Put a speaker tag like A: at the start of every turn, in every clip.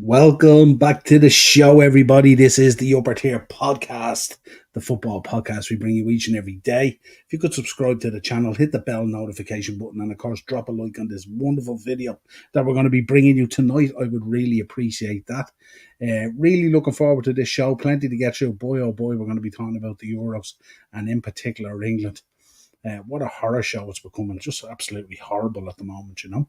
A: Welcome back to the show, everybody. This is the Upper Tier Podcast, the football podcast we bring you each and every day. If you could subscribe to the channel, hit the bell notification button, and of course, drop a like on this wonderful video that we're going to be bringing you tonight. I would really appreciate that. Really looking forward to this show. Plenty to get through. Boy, oh boy, we're going to be talking about the Euros and in particular England. What a horror show it's becoming. Just absolutely horrible at the moment, you know.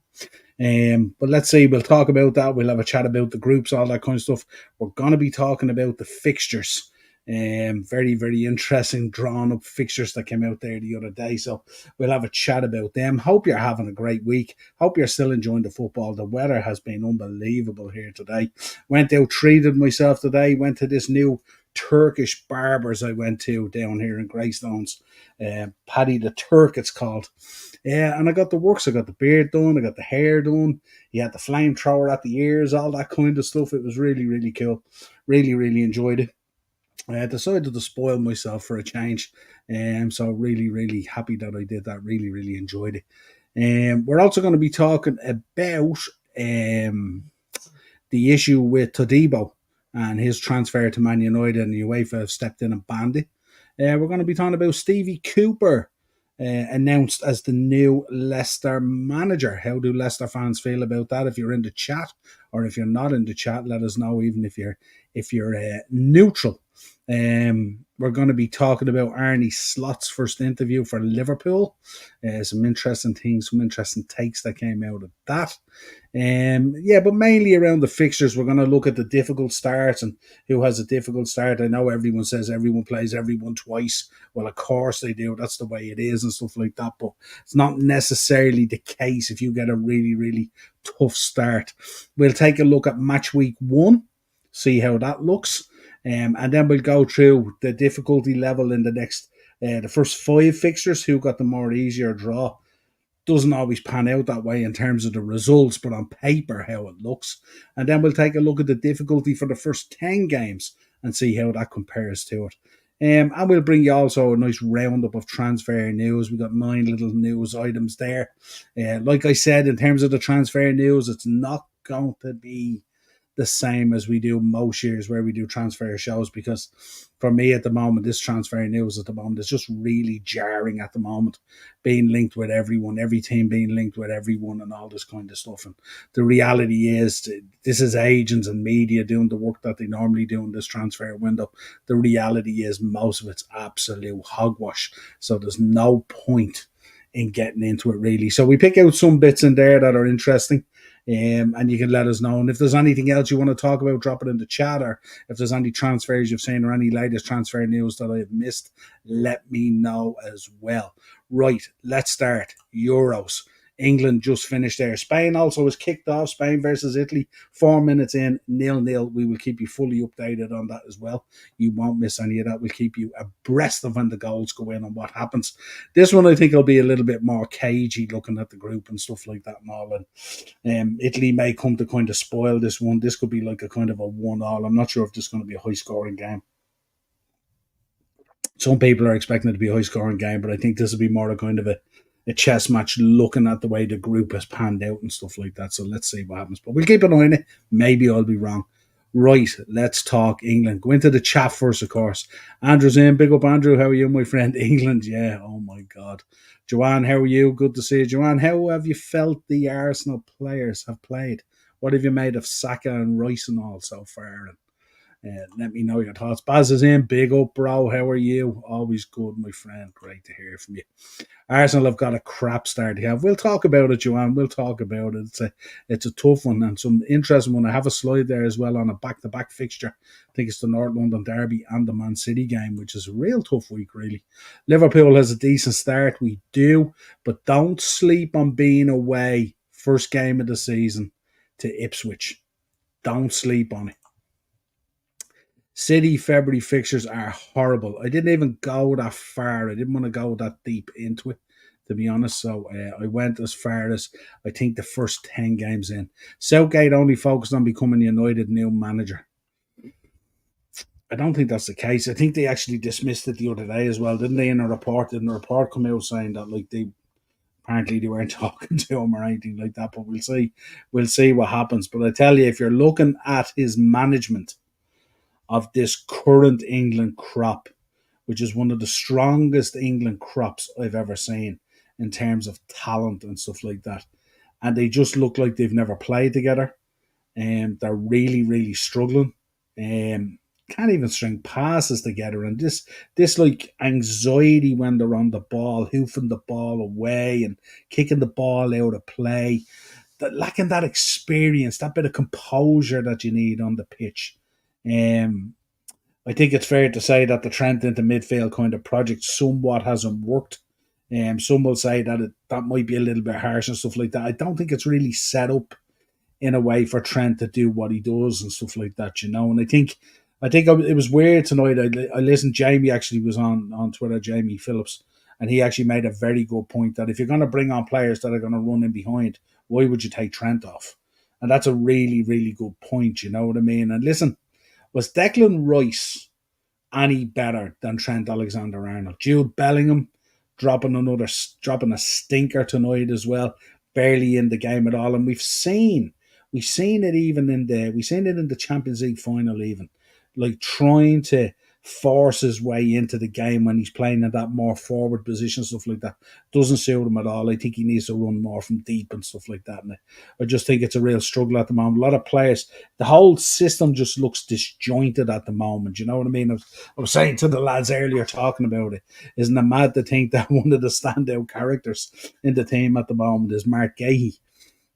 A: But let's see, we'll talk about that. We'll have a chat about the groups, all that kind of stuff. We're going to be talking about the fixtures. Very, very interesting drawn up fixtures that came out there the other day. So we'll have a chat about them. Hope you're having a great week. Hope you're still enjoying the football. The weather has been unbelievable here today. Went out, treated myself today. Went to this new Turkish barbers I went to down here in Greystones. Paddy the Turk, it's called. Yeah, and I got the works. I got the beard done. I got the hair done. He had the flamethrower at the ears, all that kind of stuff. It was really, really cool. Really, really enjoyed it. I decided to spoil myself for a change. So really, really happy that I did that. Really, really enjoyed it. We're also going to be talking about the issue with Todibo and his transfer to Man United, and the UEFA have stepped in and banned it. We're going to be talking about Stevie Cooper, announced as the new Leicester manager. How do Leicester fans feel about that? If you're in the chat, or if you're not in the chat, let us know. Even if you're neutral. We're going to be talking about Arne Slot's first interview for Liverpool. Some interesting things, some interesting takes that came out of that. But mainly around the fixtures. We're going to look at the difficult starts and who has a difficult start. I know everyone says everyone plays everyone twice. Well, of course they do. That's the way it is and stuff like that. But it's not necessarily the case if you get a really, really tough start. We'll take a look at match week 1, see how that looks. And then we'll go through the difficulty level in the first 5 fixtures, who got the more easier draw. Doesn't always pan out that way in terms of the results, but on paper, how it looks. And then we'll take a look at the difficulty for the first 10 games and see how that compares to it. And we'll bring you also a nice roundup of transfer news. We've got 9 little news items there. Like I said, in terms of the transfer news, it's not going to be the same as we do most years where we do transfer shows, because for me at the moment, this transfer news at the moment is just really jarring at the moment, being linked with everyone, every team being linked with everyone and all this kind of stuff. And the reality is, this is agents and media doing the work that they normally do in this transfer window. The reality is most of it's absolute hogwash. So there's no point in getting into it, really. So we pick out some bits in there that are interesting. And you can let us know. And if there's anything else you want to talk about, drop it in the chat. Or if there's any transfers you've seen or any latest transfer news that I've missed, let me know as well. Right, let's start. Euros. England just finished there. Spain also was kicked off. Spain versus Italy. 4 minutes in, 0-0. We will keep you fully updated on that as well. You won't miss any of that. We'll keep you abreast of when the goals go in and what happens. This one I think will be a little bit more cagey, looking at the group and stuff like that and all. And Italy may come to kind of spoil this one. This could be like a kind of a 1-1. I'm not sure if this is going to be a high scoring game. Some people are expecting it to be a high scoring game, but I think this will be more a kind of a chess match, looking at the way the group has panned out and stuff like that. So let's see what happens. But we'll keep an eye on it. Maybe I'll be wrong. Right, let's talk England. Go into the chat first, of course. Andrew's in. Big up, Andrew. How are you, my friend? England, yeah. Oh, my God. Joanne, how are you? Good to see you. Joanne, how have you felt the Arsenal players have played? What have you made of Saka and Rice and all so far? And let me know your thoughts. Baz is in. Big up, bro. How are you? Always good, my friend. Great to hear from you. Arsenal have got a crap start. We'll talk about it, Joanne. We'll talk about it. It's a tough one and some interesting one. I have a slide there as well on a back-to-back fixture. I think it's the North London Derby and the Man City game, which is a real tough week, really. Liverpool has a decent start. We do, but don't sleep on being away first game of the season to Ipswich. Don't sleep on it. City February fixtures are horrible. I didn't even go that far. I didn't want to go that deep into it, to be honest. So I went as far as, I think, the first 10 games in. Southgate only focused on becoming United new manager. I don't think that's the case. I think they actually dismissed it the other day as well, didn't they? In a report, didn't a report come out saying that like Apparently they weren't talking to him or anything like that, but we'll see. We'll see what happens. But I tell you, if you're looking at his management of this current England crop, which is one of the strongest England crops I've ever seen in terms of talent and stuff like that, and they just look like they've never played together. And they're really, really struggling. Can't even string passes together, and this like anxiety when they're on the ball, hoofing the ball away and kicking the ball out of play. That lacking that experience, that bit of composure that you need on the pitch. Um, I think it's fair to say that the Trent into midfield kind of project somewhat hasn't worked. Some will say that that might be a little bit harsh and stuff like that. I don't think it's really set up in a way for Trent to do what he does and stuff like that, you know. And I think it was weird tonight. I listened. Jamie actually was on Twitter, Jamie Phillips, and he actually made a very good point that if you're going to bring on players that are going to run in behind, why would you take Trent off? And that's a really, really good point. You know what I mean? And listen, was Declan Rice any better than Trent Alexander-Arnold? Jude Bellingham dropping a stinker tonight as well, barely in the game at all. And we've seen it even in the Champions League final, even like trying to force his way into the game when he's playing in that more forward position, stuff like that. Doesn't suit him at all. I think he needs to run more from deep and stuff like that. And I just think it's a real struggle at the moment. A lot of players, the whole system just looks disjointed at the moment. You know what I mean? I was saying to the lads earlier talking about it, isn't it mad to think that one of the standout characters in the team at the moment is Mark Gahey,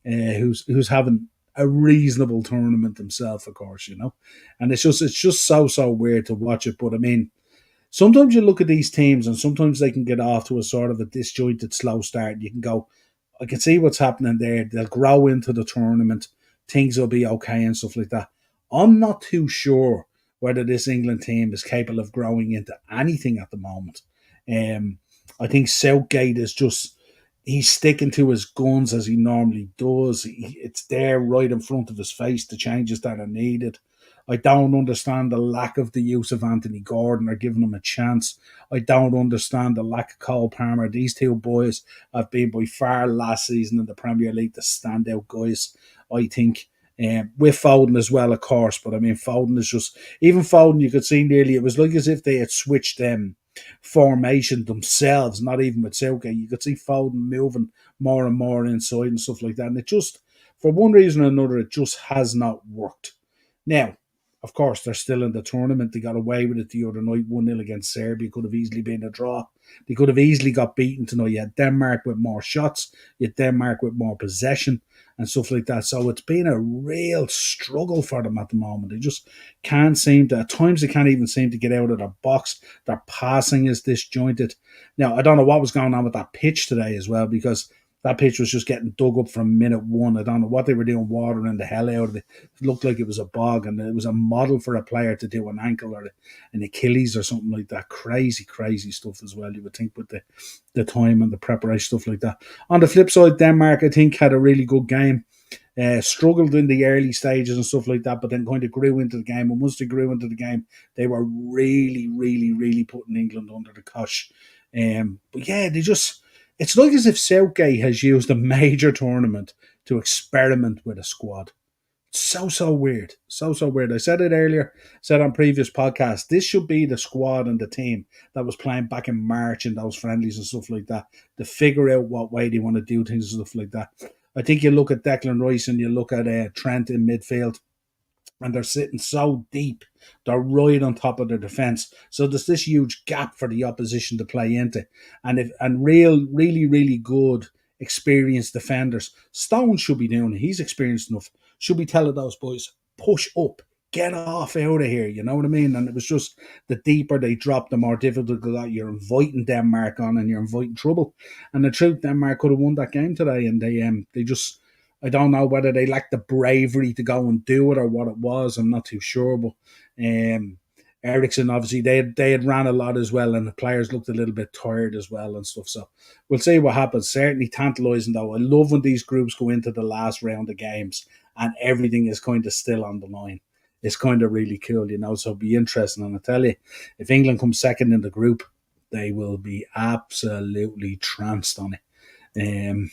A: who's having a reasonable tournament himself, of course, you know. And it's just so weird to watch it. But I mean, sometimes you look at these teams and sometimes they can get off to a sort of a disjointed slow start. You can go, I can see what's happening there. They'll grow into the tournament. Things will be okay and stuff like that. I'm not too sure whether this England team is capable of growing into anything at the moment. Um, I think Southgate is just he's sticking to his guns as he normally does. It's there right in front of his face, the changes that are needed. I don't understand the lack of the use of Anthony Gordon or giving him a chance. I don't understand the lack of Cole Palmer. These two boys have been by far last season in the Premier League the standout guys, I think. With Foden as well, of course. But I mean, Foden is just, even Foden, you could see nearly, it was like as if they had switched formation themselves, not even with Southgate. You could see Foden moving more and more inside and stuff like that. And it just, for one reason or another, it just has not worked. Now, of course, they're still in the tournament. They got away with it the other night, 1-0 against Serbia. Could have easily been a draw. They could have easily got beaten tonight. You had Denmark with more shots. You had Denmark with more possession and stuff like that. So it's been a real struggle for them at the moment. They just can't seem to, at times they can't even seem to get out of their box. Their passing is disjointed. Now, I don't know what was going on with that pitch today as well, because that pitch was just getting dug up from minute one. I don't know what they were doing, watering the hell out of it. It looked like it was a bog, and it was a model for a player to do an ankle or an Achilles or something like that. Crazy, crazy stuff as well, you would think, with the time and the preparation, stuff like that. On the flip side, Denmark, I think, had a really good game. Struggled in the early stages and stuff like that, but then kind of grew into the game. And once they grew into the game, they were really, really, really putting England under the cosh. But yeah, it's like as if Southgate has used a major tournament to experiment with a squad. So weird. So weird. I said it earlier, said on previous podcasts, this should be the squad and the team that was playing back in March in those friendlies and stuff like that, to figure out what way they want to do things and stuff like that. I think you look at Declan Rice and you look at Trent in midfield, and they're sitting so deep. They're right on top of their defence. So there's this huge gap for the opposition to play into. And really good experienced defenders. Stone should be doing it. He's experienced enough. Should be telling those boys, push up, get off out of here. You know what I mean? And it was just, the deeper they drop, the more difficult it got. You're inviting Denmark on and you're inviting trouble. And the truth, Denmark could have won that game today, and they just, I don't know whether they lacked the bravery to go and do it or what it was. I'm not too sure. But Ericsson, obviously, they had ran a lot as well, and the players looked a little bit tired as well and stuff. So we'll see what happens. Certainly tantalising, though. I love when these groups go into the last round of games and everything is kind of still on the line. It's kind of really cool, you know. So it'll be interesting. And I tell you, if England comes second in the group, they will be absolutely tranced on it. Um,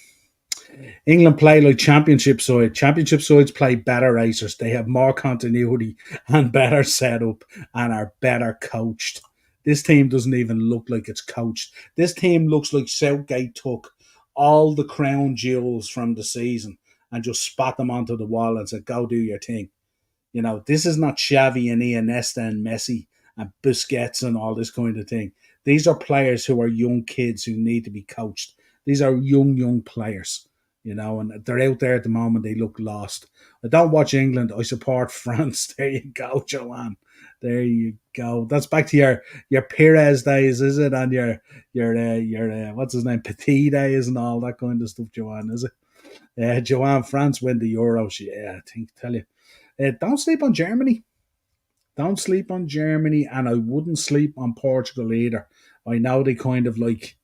A: England play like championship side. Championship sides play better racers. They have more continuity and better setup and are better coached. This team doesn't even look like it's coached. This team looks like Southgate took all the crown jewels from the season and just spat them onto the wall and said, "Go do your thing." You know, this is not Xavi and Iniesta and Messi and Busquets and all this kind of thing. These are players who are young kids who need to be coached. These are young players, you know, and they're out there at the moment. They look lost. I don't watch England. I support France. There you go, Joanne. There you go. That's back to your Perez days, is it? And your what's his name, Petit days and all that kind of stuff, Joanne, is it? Joanne, France win the Euros. Yeah, I think. Tell you. Don't sleep on Germany. Don't sleep on Germany, and I wouldn't sleep on Portugal either. I know they kind of like,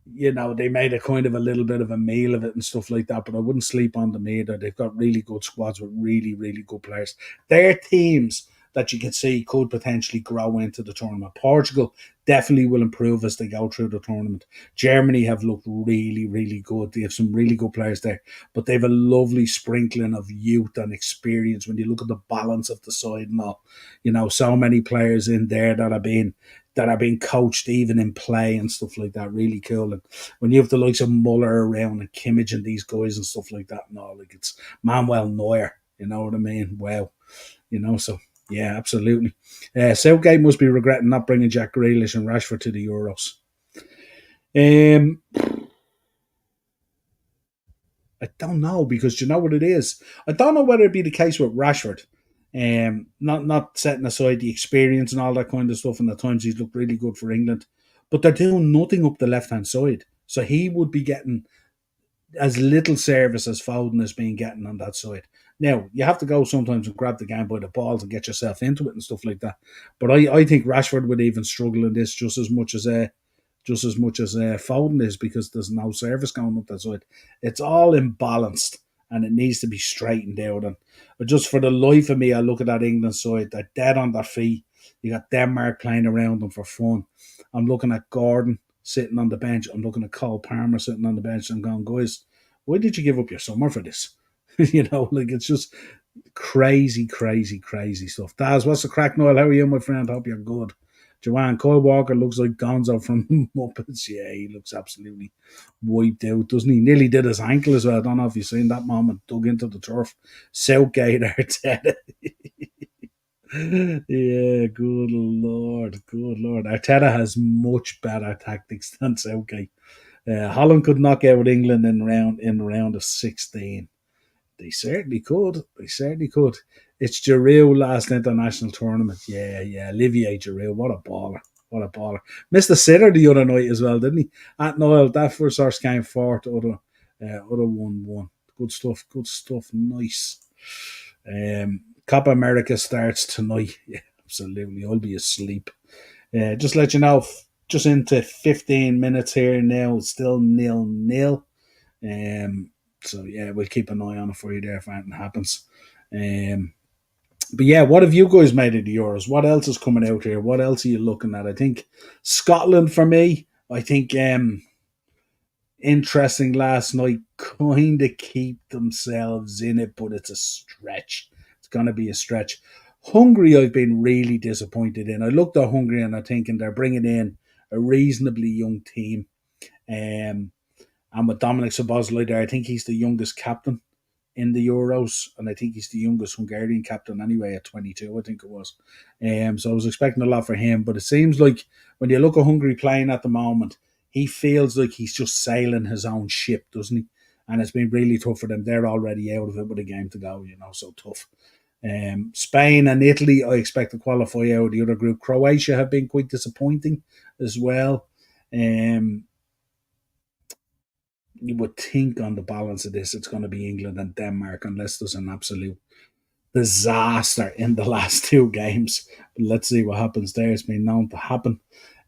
A: they made a kind of a little bit of a meal of it and stuff like that, but I wouldn't sleep on them either. They've got really good squads with really good players. They're teams that you can see could potentially grow into the tournament. Portugal definitely will improve as they go through the tournament. Germany have looked really good. They have some really good players there, but they have a lovely sprinkling of youth and experience when you look at the balance of the side and all. So many players in there that are being coached even in play and stuff like that. Really cool. And when you have the likes of Muller around and Kimmich and these guys and stuff like that, no, like it's Manuel Neuer. You know what I mean? Wow. So yeah, absolutely. Southgate must be regretting not bringing Jack Grealish and Rashford to the Euros. Um, I don't know because you know what it is. I don't know whether it'd be the case with Rashford. Not setting aside the experience and all that kind of stuff, and the times he's looked really good for England, but they're doing nothing up the left hand side. So he would be getting as little service as Foden has been getting on that side. Now you have to go sometimes and grab the game by the balls and get yourself into it and stuff like that. But I think Rashford would even struggle in this just as much as Foden is because there's no service going up that side. It's all imbalanced and it needs to be straightened out. And but just for the life of me, I look at that England side. They're dead on their feet. You got Denmark playing around them for fun. I'm looking at Gordon sitting on the bench. I'm looking at Cole Palmer sitting on the bench and going, guys, why did you give up your summer for this? Like it's just crazy stuff. Daz, what's the crack, Niall? How are you, my friend? Hope you're good. Joanne, Kyle Walker looks like Gonzo from Muppets. Yeah, he looks absolutely wiped out, doesn't he? Nearly did his ankle as well. I don't know if you've seen that moment, dug into the turf. Southgate Arteta. Yeah, good lord. Arteta has much better tactics than Southgate. Holland could knock out England in round of 16. They certainly could. It's Giroud last international tournament. Yeah. Olivier Giroud. What a baller. Missed the sitter the other night as well, didn't he? At Niall, that first horse came fourth. Other one won. Good stuff. Nice. Copa America starts tonight. Yeah, absolutely. I'll be asleep. Just let you know, just into 15 minutes here now. It's still 0-0. So yeah, we'll keep an eye on it for you there if anything happens. But yeah, what have you guys made of the Euros? What else is coming out here? What else are you looking at? I think Scotland for me. I think interesting last night. Kind of keep themselves in it, but it's a stretch. It's going to be a stretch. Hungary, I've been really disappointed in. I looked at Hungary and I'm thinking they're bringing in a reasonably young team. And with Dominic Szoboszlai there, I think he's the youngest captain in the Euros, and I think he's the youngest Hungarian captain anyway at 22, I think it was. So I was expecting a lot for him, but it seems like when you look at Hungary playing at the moment, he feels like he's just sailing his own ship, doesn't he? And it's been really tough for them. They're already out of it with a game to go, so tough. Spain and Italy, I expect to qualify out of the other group. Croatia have been quite disappointing as well. You would think on the balance of this, it's going to be England and Denmark, unless there's an absolute disaster in the last two games. But let's see what happens there. It's been known to happen.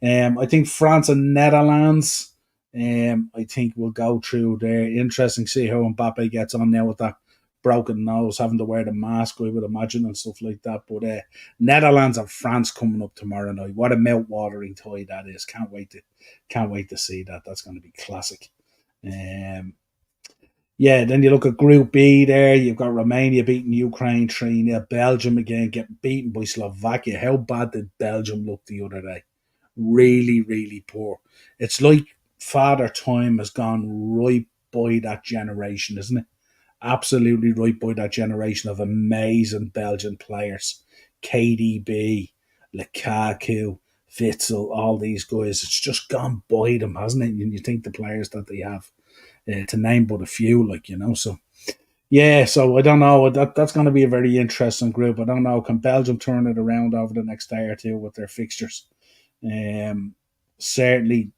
A: I think France and Netherlands, I think will go through there. Interesting to see how Mbappe gets on now with that broken nose, having to wear the mask, I would imagine, and stuff like that. But Netherlands and France coming up tomorrow night. What a mouth-watering tie that is. Can't wait to see that. That's going to be classic. Um, yeah, then you look at Group B there. You've got Romania beating Ukraine 3-0. Belgium again getting beaten by Slovakia. How bad did Belgium look the other day? Really, really poor. It's like Father Time has gone right by that generation, isn't it? Absolutely right by that generation of amazing Belgian players. KDB, Lukaku, Witzel, all these guys. It's just gone by them, hasn't it? And you think the players that they have, to name but a few, like, So, yeah, so I don't know. That's going to be a very interesting group. I don't know. Can Belgium turn it around over the next day or two with their fixtures? Um, Certainly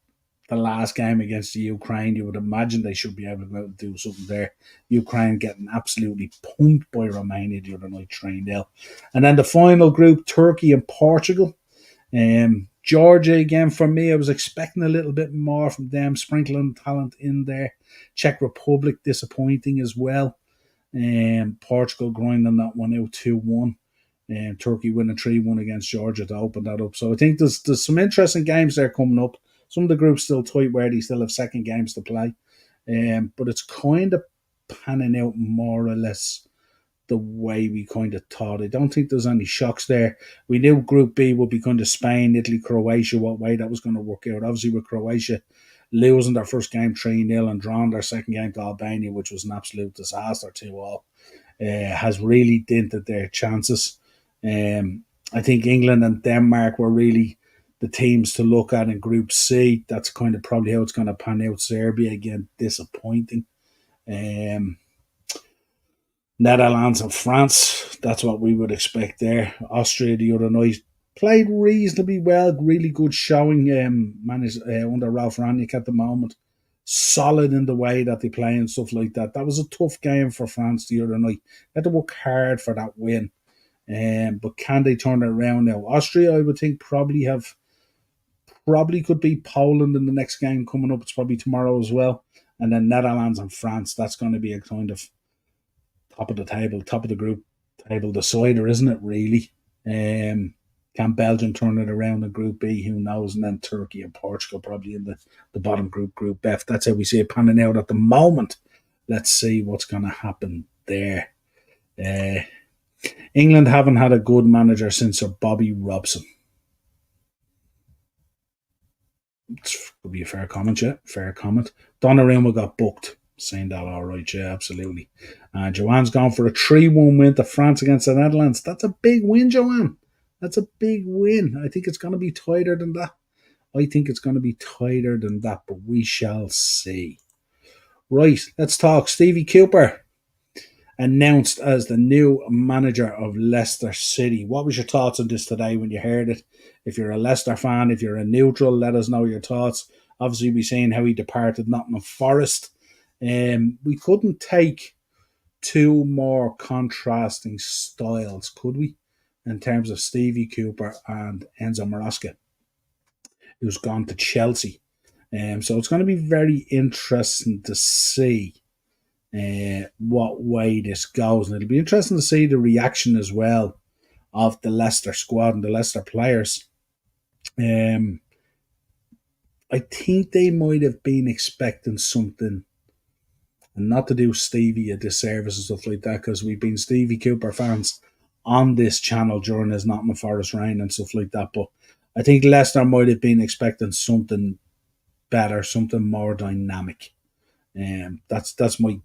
A: the last game against the Ukraine, you would imagine they should be able to go out and do something there. Ukraine getting absolutely pumped by Romania the other night, 3-0. And then the final group, Turkey and Portugal. Georgia, again, for me, I was expecting a little bit more from them, sprinkling talent in there. Czech Republic, disappointing as well. Portugal grinding that one out 2-1. Turkey winning 3-1 against Georgia to open that up. So I think there's some interesting games there coming up. Some of the groups still tight where they still have second games to play. But it's kind of panning out more or less the way we kind of thought. I don't think there's any shocks there. We knew Group B would be kind of Spain, Italy, Croatia, what way that was going to work out. Obviously, with Croatia losing their first game 3-0 and drawing their second game to Albania, which was an absolute disaster to all, has really dented their chances. I think England and Denmark were really the teams to look at in Group C. That's kind of probably how it's going to pan out. Serbia, again, disappointing. Um, Netherlands and France, that's what we would expect there. Austria the other night played reasonably well, really good showing. Managed under Ralph Rangnick at the moment, solid in the way that they play and stuff like that. That was a tough game for France the other night. They had to work hard for that win. But can they turn it around now? Austria, I would think, probably could beat Poland in the next game coming up. It's probably tomorrow as well. And then Netherlands and France, that's going to be a kind of top of the table, top of the group table decider, isn't it, really? Can Belgium turn it around in Group B? Who knows? And then Turkey and Portugal probably in the bottom group, Group F. That's how we see it panning out at the moment. Let's see what's going to happen there. Uh, England haven't had a good manager since Sir Bobby Robson. Could be a fair comment, yeah. Fair comment. Donnarumma got booked. Saying that all right, yeah, absolutely. And Joanne's gone for a 3-1 win to France against the Netherlands. That's a big win, Joanne. That's a big win. I think it's going to be tighter than that. I think it's going to be tighter than that, but we shall see. Right, let's talk. Stevie Cooper announced as the new manager of Leicester City. What was your thoughts on this today when you heard it? If you're a Leicester fan, if you're a neutral, let us know your thoughts. Obviously, we're saying how he departed Nottingham Forest. We couldn't take two more contrasting styles, could we? In terms of Stevie Cooper and Enzo Maresca, who's gone to Chelsea. So it's going to be very interesting to see what way this goes. And it'll be interesting to see the reaction as well of the Leicester squad and the Leicester players. I think they might have been expecting something, and not to do Stevie a disservice and stuff like that, because we've been Stevie Cooper fans on this channel during his Nottingham Forest reign and stuff like that. But I think Leicester might have been expecting something better, something more dynamic. That's my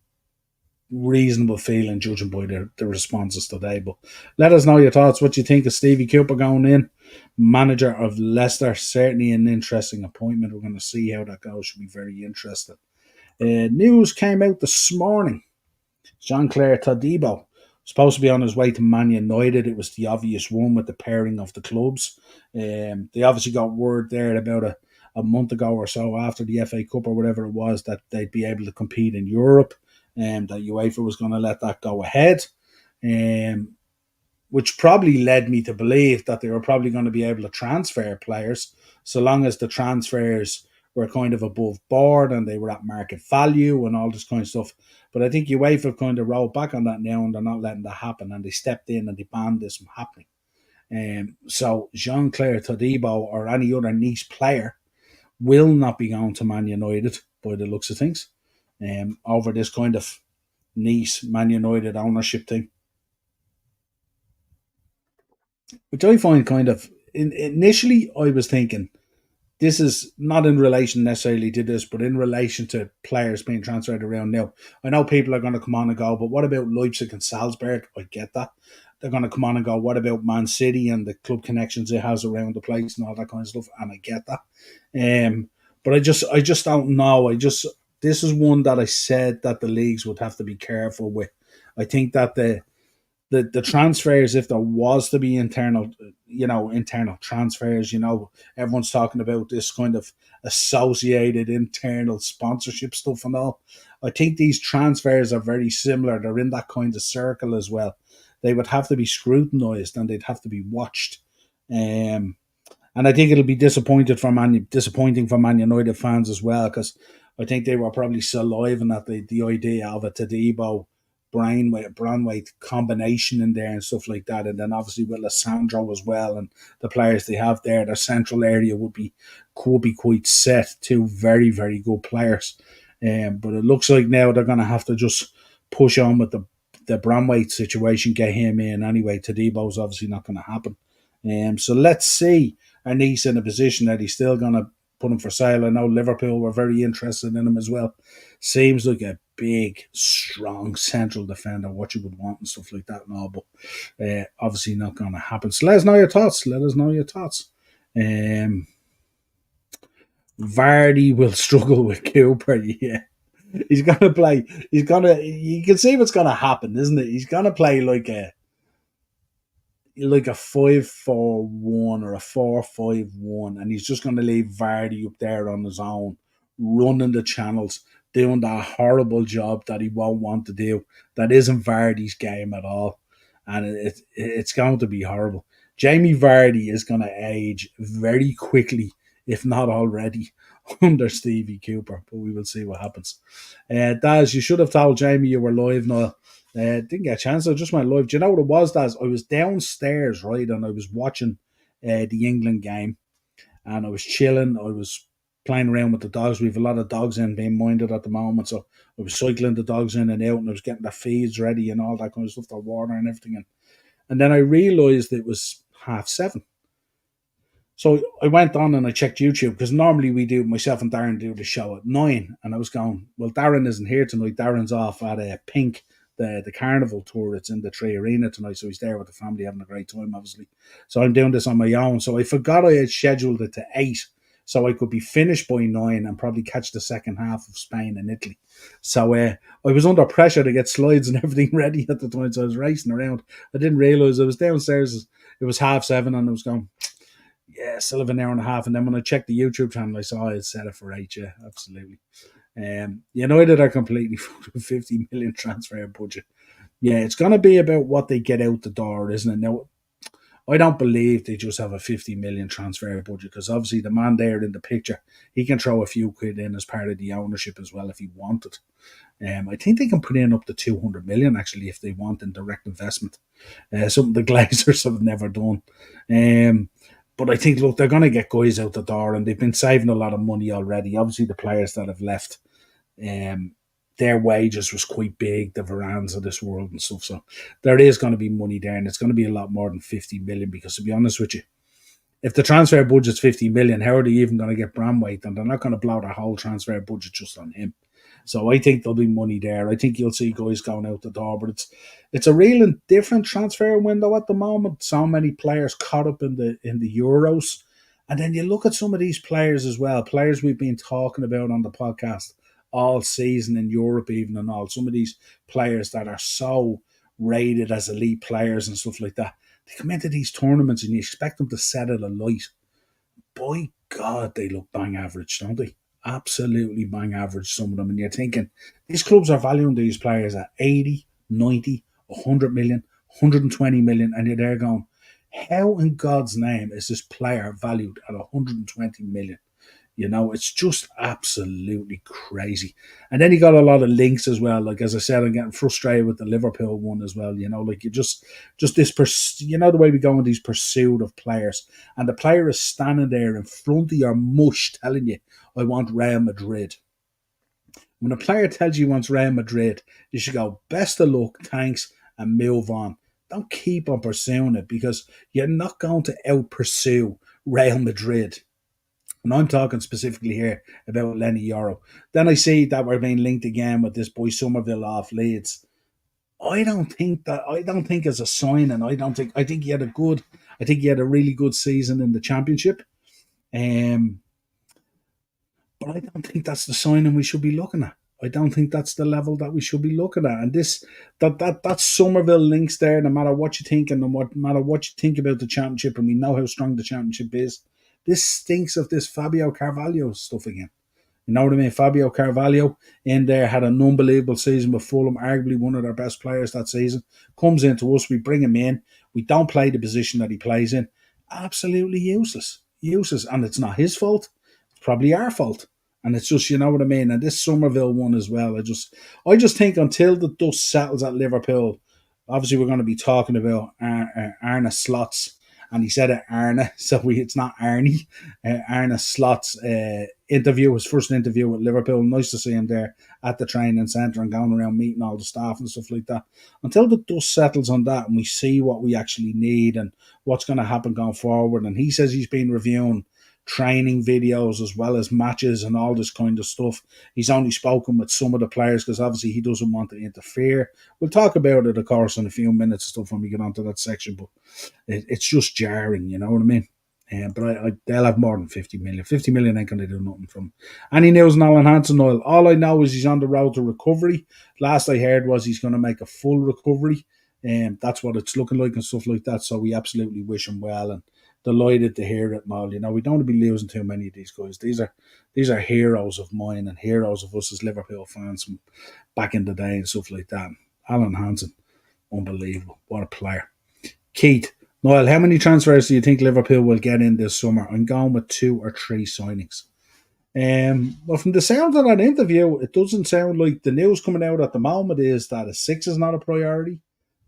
A: reasonable feeling, judging by the responses today. But let us know your thoughts. What you think of Stevie Cooper going in, manager of Leicester? Certainly an interesting appointment. We're going to see how that goes. Should be very interesting. News came out this morning. Jean-Claire Todibo supposed to be on his way to Man United. It was the obvious one with the pairing of the clubs. They obviously got word there about a month ago or so after the FA Cup or whatever it was that they'd be able to compete in Europe, and that UEFA was going to let that go ahead. Which probably led me to believe that they were probably going to be able to transfer players, so long as the transfers were kind of above board and they were at market value and all this kind of stuff. But I think UEFA kind of rolled back on that now, and they're not letting that happen, and they stepped in and they banned this from happening. So Jean-Claire Todibo or any other niche player will not be going to Man United by the looks of things. over this kind of Nice Man United ownership thing, which I find kind of. Initially, I was thinking this is not in relation necessarily to this, but in relation to players being transferred around now. I know people are going to come on and go, but what about Leipzig and Salzburg? I get that. They're going to come on and go, what about Man City and the club connections it has around the place and all that kind of stuff? And I get that. But I just don't know. This is one that I said that the leagues would have to be careful with. I think that the transfers, if there was to be internal transfers, everyone's talking about this kind of associated internal sponsorship stuff and all. I think these transfers are very similar. They're in that kind of circle as well. They would have to be scrutinized and they'd have to be watched. Um, and I think it'll be disappointing for Man United fans as well, because I think they were probably saliving at the idea of a Tadibo Branway combination in there and stuff like that. And then obviously with Lissandro as well and the players they have there, their central area could be quite set. Two very, very good players. But it looks like now they're going to have to just push on with the Branway situation, get him in anyway. Tadibo's obviously not going to happen. So let's see. And he's in a position that he's still going to put him for sale. I know Liverpool were very interested in him as well. Seems like a big, strong central defender, what you would want and stuff like that and all, but obviously not going to happen. So let us know your thoughts. Vardy will struggle with Cooper, yeah. He's going to play, you can see what's going to happen, isn't it? He's going to play like a 5-4-1 or a 4-5-1, and he's just going to leave Vardy up there on his own, running the channels, doing that horrible job that he won't want to do. That isn't Vardy's game at all, and it's going to be horrible. Jamie Vardy is going to age very quickly, if not already, under Stevie Cooper, but we will see what happens. Daz, you should have told Jamie you were live, Niall. Didn't get a chance. I just went live. Do you know what it was, Daz? I was downstairs, right, and I was watching the England game, and I was chilling. I was playing around with the dogs. We have a lot of dogs in being minded at the moment, so I was cycling the dogs in and out, and I was getting their feeds ready and all that kind of stuff, their water and everything. And then I realised it was 7:30. So I went on and I checked YouTube, because normally myself and Darren do the show at 9, and I was going, well, Darren isn't here tonight. Darren's off at Pink, the carnival tour. It's in the Tree Arena tonight, so he's there with the family having a great time, obviously. So I'm doing this on my own. So I forgot I had scheduled it to 8, so I could be finished by 9 and probably catch the second half of Spain and Italy. So I was under pressure to get slides and everything ready at the time, so I was racing around. I didn't realise I was downstairs. It was 7:30, and I was going, yeah, still have an hour and a half. And then when I checked the YouTube channel, I saw I had set it for 8. Yeah, absolutely. United are completely 50 million transfer budget. Yeah, it's going to be about what they get out the door, isn't it? Now, I don't believe they just have a 50 million transfer budget, because obviously the man there in the picture, he can throw a few quid in as part of the ownership as well if he wanted. I think they can put in up to 200 million actually if they want in direct investment. Something the Glazers have never done. But I think, look, they're going to get guys out the door, and they've been saving a lot of money already. Obviously, the players that have left, their wages was quite big, the Varans of this world and stuff. So there is going to be money there, and it's going to be a lot more than 50 million, because to be honest with you, if the transfer budget's 50 million, how are they even going to get Bramwaite? And they're not going to blow their whole transfer budget just on him. So I think there'll be money there. I think you'll see guys going out the door, but it's a real and different transfer window at the moment. So many players caught up in the Euros. And then you look at some of these players as well, players we've been talking about on the podcast all season in Europe even and all. Some of these players that are so rated as elite players and stuff like that, they come into these tournaments and you expect them to set it alight. By God, they look bang average, don't they? Absolutely bang average, some of them. And you're thinking, these clubs are valuing these players at 80, 90, 100 million, 120 million, and you're there going, how in God's name is this player valued at 120 million? It's just absolutely crazy. And then you got a lot of links as well. Like, as I said, I'm getting frustrated with the Liverpool one as well. Like you just this, the way we go in these pursuit of players. And the player is standing there in front of your mush telling you, I want Real Madrid. When a player tells you he wants Real Madrid, you should go, best of luck, thanks, and move on. Don't keep on pursuing it because you're not going to out pursue Real Madrid. And I'm talking specifically here about Lenny Yoro. Then I see that we're being linked again with this boy Somerville off Leeds. I don't think as a sign, and I think he had a good I think he had a really good season in the championship. Um but I don't think that's the signing we should be looking at. I don't think that's the level that we should be looking at. And this that Somerville links there, no matter what you think and no matter what you think about the championship, and we know how strong the championship is. This stinks of this Fabio Carvalho stuff again. You know what I mean? Fabio Carvalho in there had an unbelievable season with Fulham, arguably one of their best players that season. Comes into us, we bring him in. We don't play the position that he plays in. Absolutely useless. Useless. And it's not his fault. It's probably our fault. And it's just, you know what I mean? And this Somerville one as well. I just think until the dust settles at Liverpool, obviously we're going to be talking about Arne Slot's, and he said it Arne, so it's not Arnie. Arne Slot's interview, his first interview with Liverpool. Nice to see him there at the training centre and going around meeting all the staff and stuff like that. Until the dust settles on that and we see what we actually need and what's going to happen going forward. And he says he's been reviewing training videos as well as matches and all this kind of stuff. He's only spoken with some of the players because obviously he doesn't want to interfere. We'll talk about it, of course, in a few minutes and stuff when we get onto that section, but it's just jarring, you know what I mean? But they'll have more than 50 million. 50 million ain't going to do nothing from him. Any news on Alan Hansen, Niall? All I know is he's on the road to recovery. Last I heard was he's going to make a full recovery. That's what it's looking like and stuff like that. So we absolutely wish him well and delighted to hear it, Niall. You know, we don't want to be losing too many of these guys. These are heroes of mine and heroes of us as Liverpool fans from back in the day and stuff like that. Alan Hansen, unbelievable. What a player. Keith, Niall, how many transfers do you think Liverpool will get in this summer? I'm going with 2 or 3 signings. Well, from the sound of that interview, it doesn't sound like the news coming out at the moment is that a 6 is not a priority,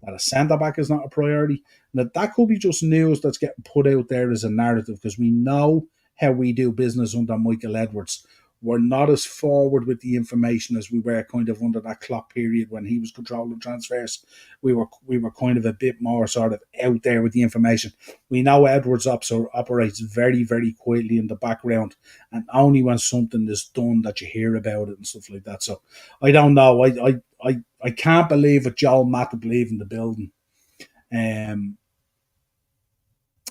A: that a centre back is not a priority. And that could be just news that's getting put out there as a narrative because we know how we do business under Michael Edwards. We're not as forward with the information as we were kind of under that clock period when he was controlling transfers. We were kind of a bit more sort of out there with the information. We know Edwards operates very, very quietly in the background, and only when something is done that you hear about it and stuff like that. So I don't know. I can't believe it. Joel Matip leaving the building.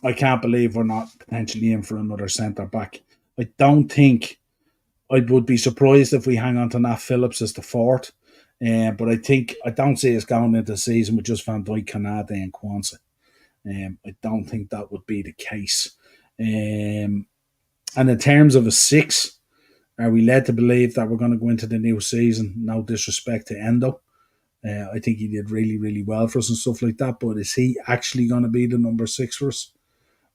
A: I can't believe we're not potentially in for another centre back. I don't think. I would be surprised if we hang on to Nat Phillips as the fourth. But I don't see us going into the season with just Van Dijk, Canada, and Kwanzaa. I don't think that would be the case. And in terms of a 6, are we led to believe that we're going to go into the new season? No disrespect to Endo. I think he did really, really well for us and stuff like that. But is he actually going to be the number 6 for us?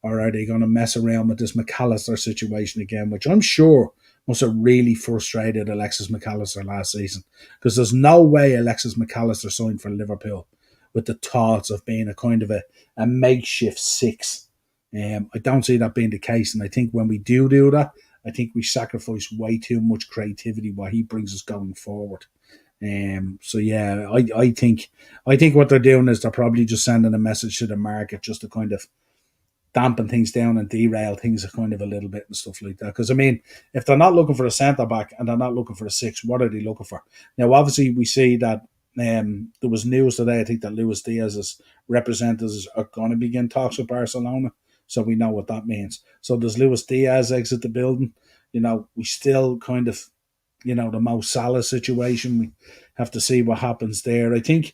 A: Or are they going to mess around with this McAllister situation again, which I'm sure must have really frustrated Alexis McAllister last season? Because there's no way Alexis McAllister signed for Liverpool with the thoughts of being a kind of a makeshift 6. I don't see that being the case. And I think when we do that, I think we sacrifice way too much creativity what he brings us going forward. So yeah, I think what they're doing is they're probably just sending a message to the market just to kind of dampen things down and derail things kind of a little bit and stuff like that. Because I mean, if they're not looking for a centre back and they're not looking for a 6, what are they looking for? Now, obviously, we see that there was news today. I think that Luis Diaz's representatives are going to begin talks with Barcelona, so we know what that means. So does Luis Diaz exit the building? You know, we still kind of, you know, the Mo Salah situation. We have to see what happens there. I think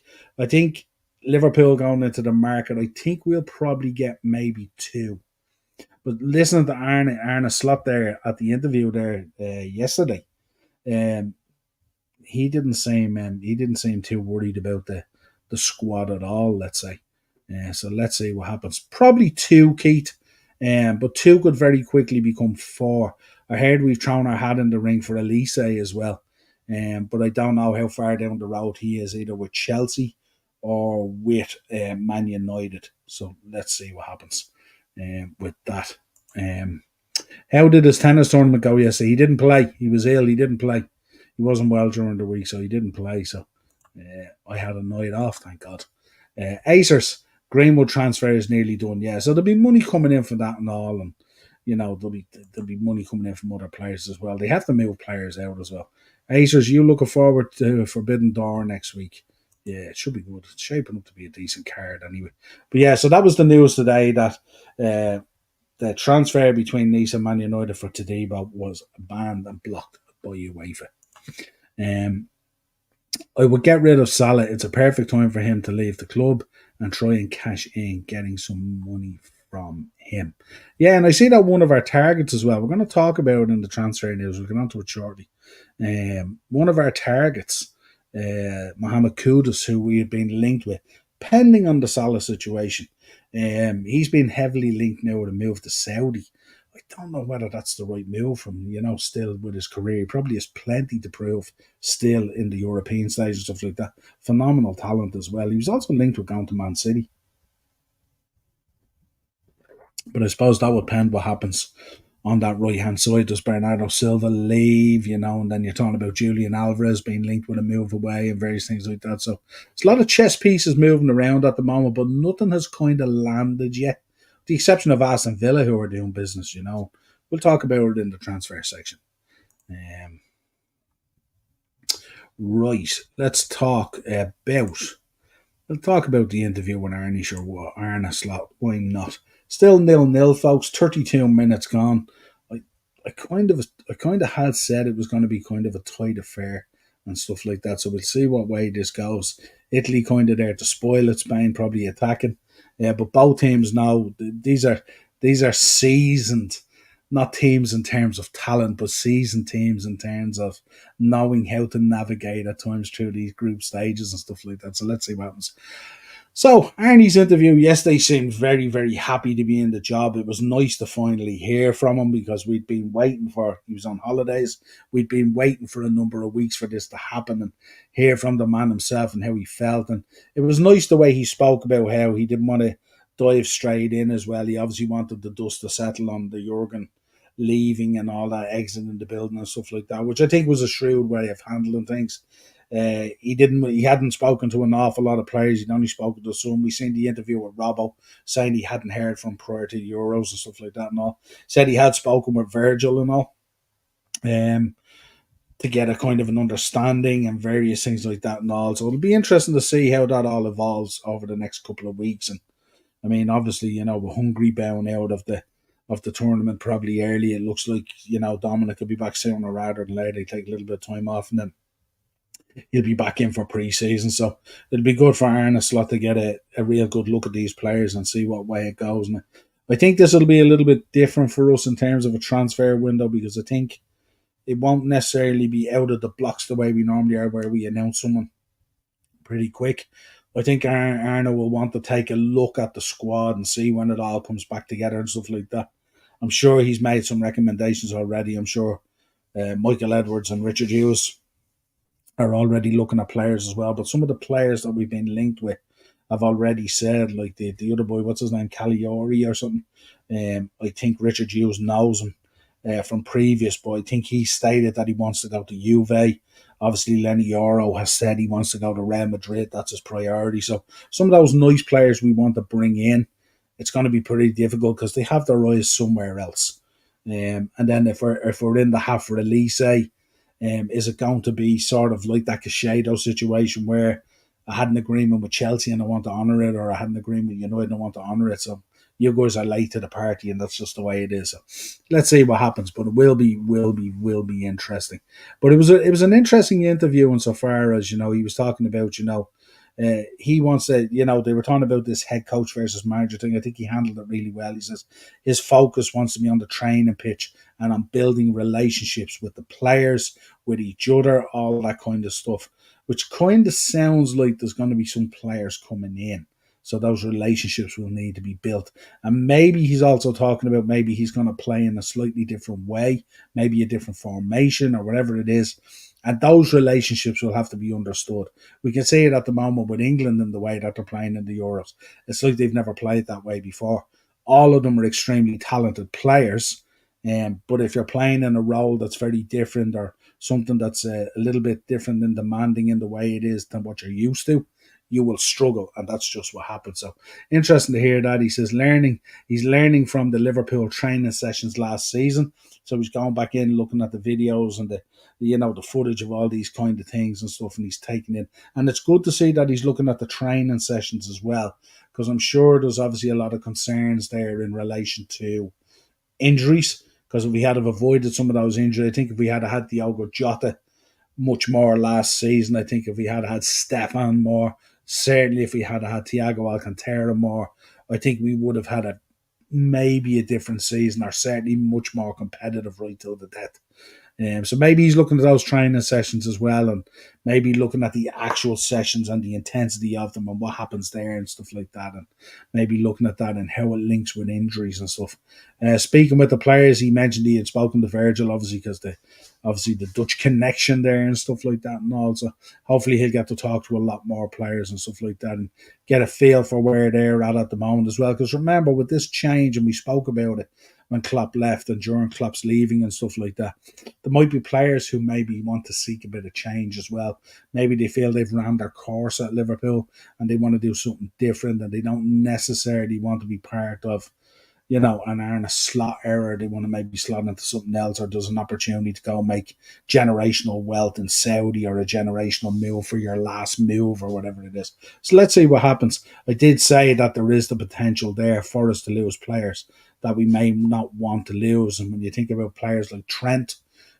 A: Liverpool going into the market, I think we'll probably get maybe 2. But listening to Arne Slot there at the interview there yesterday, he didn't seem too worried about the squad at all. Let's say, so let's see what happens. Probably 2, Keith, but 2 could very quickly become 4. I heard we've thrown our hat in the ring for Elise as well, but I don't know how far down the road he is, either with Chelsea or with Man United. So let's see what happens with that. How did his tennis tournament go yesterday? He didn't play. He was ill. He didn't play. he wasn't well during the week, so he didn't play. So I had a night off, thank God. Acers, Greenwood transfer is nearly done, yeah. So there'll be money coming in for that and all, and there'll be money coming in from other players as well. They have to move players out as well. Acers, you looking forward to Forbidden Door next week? Yeah, it should be good. It's shaping up to be a decent card anyway. But yeah, so that was the news today that the transfer between Nice and Man United for Tadibo was banned and blocked by UEFA. Um, I would get rid of Salah. It's a perfect time for him to leave the club and try and cash in getting some money from him. Yeah, and I see that one of our targets as well. We're going to talk about it in the transfer news. We'll get onto it shortly. One of our targets, Mohamed Kudus, who we have been linked with, pending on the Salah situation. He's been heavily linked now with a move to Saudi. I don't know whether that's the right move from, still with his career. He probably has plenty to prove still in the European stage and stuff like that. Phenomenal talent as well. He was also linked with going to Man City. But I suppose that would depend what happens on that right hand side. Does Bernardo Silva leave, and then you're talking about Julian Alvarez being linked with a move away and various things like that. So it's a lot of chess pieces moving around at the moment, but nothing has kind of landed yet. The exception of Aston Villa, who are doing business, We'll talk about it in the transfer section. Right, let's talk about. We'll talk about the interview with Arnie, sure. Arne Slot, why not? Still 0-0, folks. 32 minutes gone. I kind of had said it was going to be kind of a tight affair and stuff like that. So we'll see what way this goes. Italy kind of there to spoil it. Spain probably attacking. Yeah, but both teams know these are seasoned, not teams in terms of talent, but seasoned teams in terms of knowing how to navigate at times through these group stages and stuff like that. So let's see what happens. So, Arnie's interview yesterday seemed very, very happy to be in the job. It was nice to finally hear from him because we'd been waiting he was on holidays. We'd been waiting for a number of weeks for this to happen and hear from the man himself and how he felt. And it was nice the way he spoke about how he didn't want to dive straight in as well. He obviously wanted the dust to settle on the Jurgen leaving and all that, exiting the building and stuff like that, which I think was a shrewd way of handling things. He hadn't spoken to an awful lot of players. He'd only spoken to some. We seen the interview with Robbo saying he hadn't heard from prior to the Euros and stuff like that and all. Said he had spoken with Virgil and all, to get a kind of an understanding and various things like that and all. So it'll be interesting to see how that all evolves over the next couple of weeks. And I mean, obviously, we're Hungary bound out of the tournament probably early. It looks like, Dominic will be back sooner rather than later. He take a little bit of time off and then he'll be back in for pre-season. So it'll be good for Arne Slot to get a real good look at these players and see what way it goes. And I think this will be a little bit different for us in terms of a transfer window because I think it won't necessarily be out of the blocks the way we normally are, where we announce someone pretty quick. I think Arne will want to take a look at the squad and see when it all comes back together and stuff like that. I'm sure he's made some recommendations already. I'm sure Michael Edwards and Richard Hughes are already looking at players as well. But some of the players that we've been linked with have already said, like the other boy, what's his name, Caliori or something. I think Richard Hughes knows him from previous, but I think he stated that he wants to go to Juve. Obviously, Lenny Yoro has said he wants to go to Real Madrid. That's his priority. So some of those nice players we want to bring in, it's going to be pretty difficult because they have their eyes somewhere else. And then if we're in the half release, is it going to be sort of like that Caicedo situation where I had an agreement with Chelsea and I want to honour it, or I had an agreement with United and I want to honour it? So you guys are late to the party, and that's just the way it is. So let's see what happens, but it will be interesting. But it was an interesting interview insofar as he was talking about he wants to, they were talking about this head coach versus manager thing. I think he handled it really well. He says his focus wants to be on the training pitch and on building relationships with the players, with each other, all that kind of stuff, which kind of sounds like there's going to be some players coming in. So those relationships will need to be built. And maybe he's also talking about maybe he's going to play in a slightly different way, maybe a different formation or whatever it is. And those relationships will have to be understood. We can see it at the moment with England and the way that they're playing in the Euros. It's like they've never played that way before. All of them are extremely talented players, But if you're playing in a role that's very different or something that's a little bit different and demanding in the way it is than what you're used to, you will struggle, and that's just what happens. So interesting to hear that. He says he's learning from the Liverpool training sessions last season. So he's going back in, looking at the videos and the footage of all these kind of things and stuff, and he's taking it. And it's good to see that he's looking at the training sessions as well, because I'm sure there's obviously a lot of concerns there in relation to injuries. Because if we had have avoided some of those injuries, I think if we had had Diogo Jota much more last season, I think if we had had Stefan more, certainly if we had had Thiago Alcantara more, I think we would have had maybe a different season, or certainly much more competitive right till the death. So maybe he's looking at those training sessions as well, and maybe looking at the actual sessions and the intensity of them and what happens there and stuff like that, and maybe looking at that and how it links with injuries and stuff. Speaking with the players, he mentioned he had spoken to Virgil, obviously, because the Dutch connection there and stuff like that, and also hopefully he'll get to talk to a lot more players and stuff like that, and get a feel for where they're at the moment as well. Because remember, with this change, and we spoke about it when Klopp left and during Klopp's leaving and stuff like that, there might be players who maybe want to seek a bit of change as well. Maybe they feel they've ran their course at Liverpool and they want to do something different, and they don't necessarily want to be part of an Arne Slot error. They want to maybe slot into something else, or there's an opportunity to go make generational wealth in Saudi, or a generational move for your last move, or whatever it is. So let's see what happens. I did say that there is the potential there for us to lose players that we may not want to lose. And when you think about players like Trent,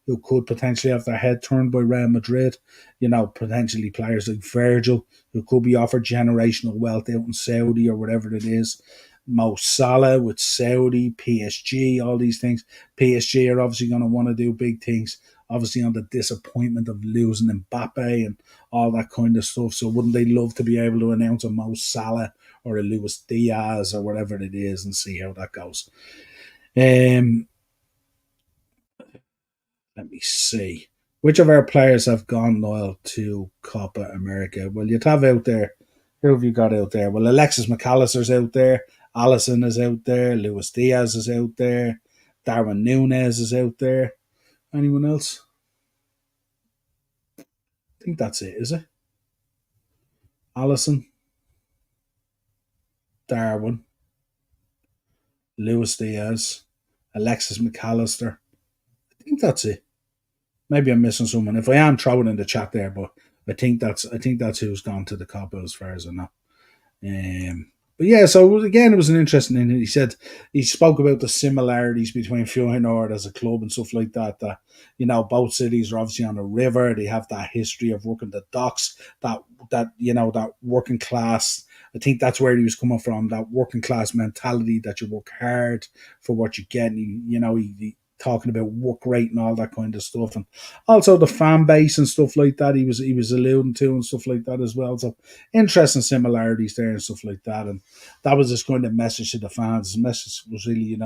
A: who could potentially have their head turned by Real Madrid, potentially players like Virgil, who could be offered generational wealth out in Saudi or whatever it is. Mo Salah with Saudi, PSG, all these things. PSG are obviously going to want to do big things, obviously on the disappointment of losing Mbappe and all that kind of stuff. So wouldn't they love to be able to announce a Mo Salah or a Luis Diaz or whatever it is and see how that goes? Let me see. Which of our players have gone, Niall, to Copa America? Well, you'd have out there. Who have you got out there? Well, Alexis McAllister's out there. Allison is out there. Luis Diaz is out there. Darwin Núñez is out there. Anyone else? I think that's it, is it? Allison, Darwin, Luis Diaz, Alexis McAllister. I think that's it. Maybe I'm missing someone. If I am, throw it in the chat there. But I think that's who's gone to the Copa as far as I know. But yeah, so again, it was an interesting thing. He spoke about the similarities between Feyenoord as a club and stuff like that. That both cities are obviously on a river. They have that history of working the docks. That working class. I think that's where he was coming from. That working class mentality that you work hard for what you get. And he talking about work rate and all that kind of stuff, and also the fan base and stuff like that. He was alluding to and stuff like that as well. So interesting similarities there and stuff like that. And that was just kind of message to the fans. The message was really,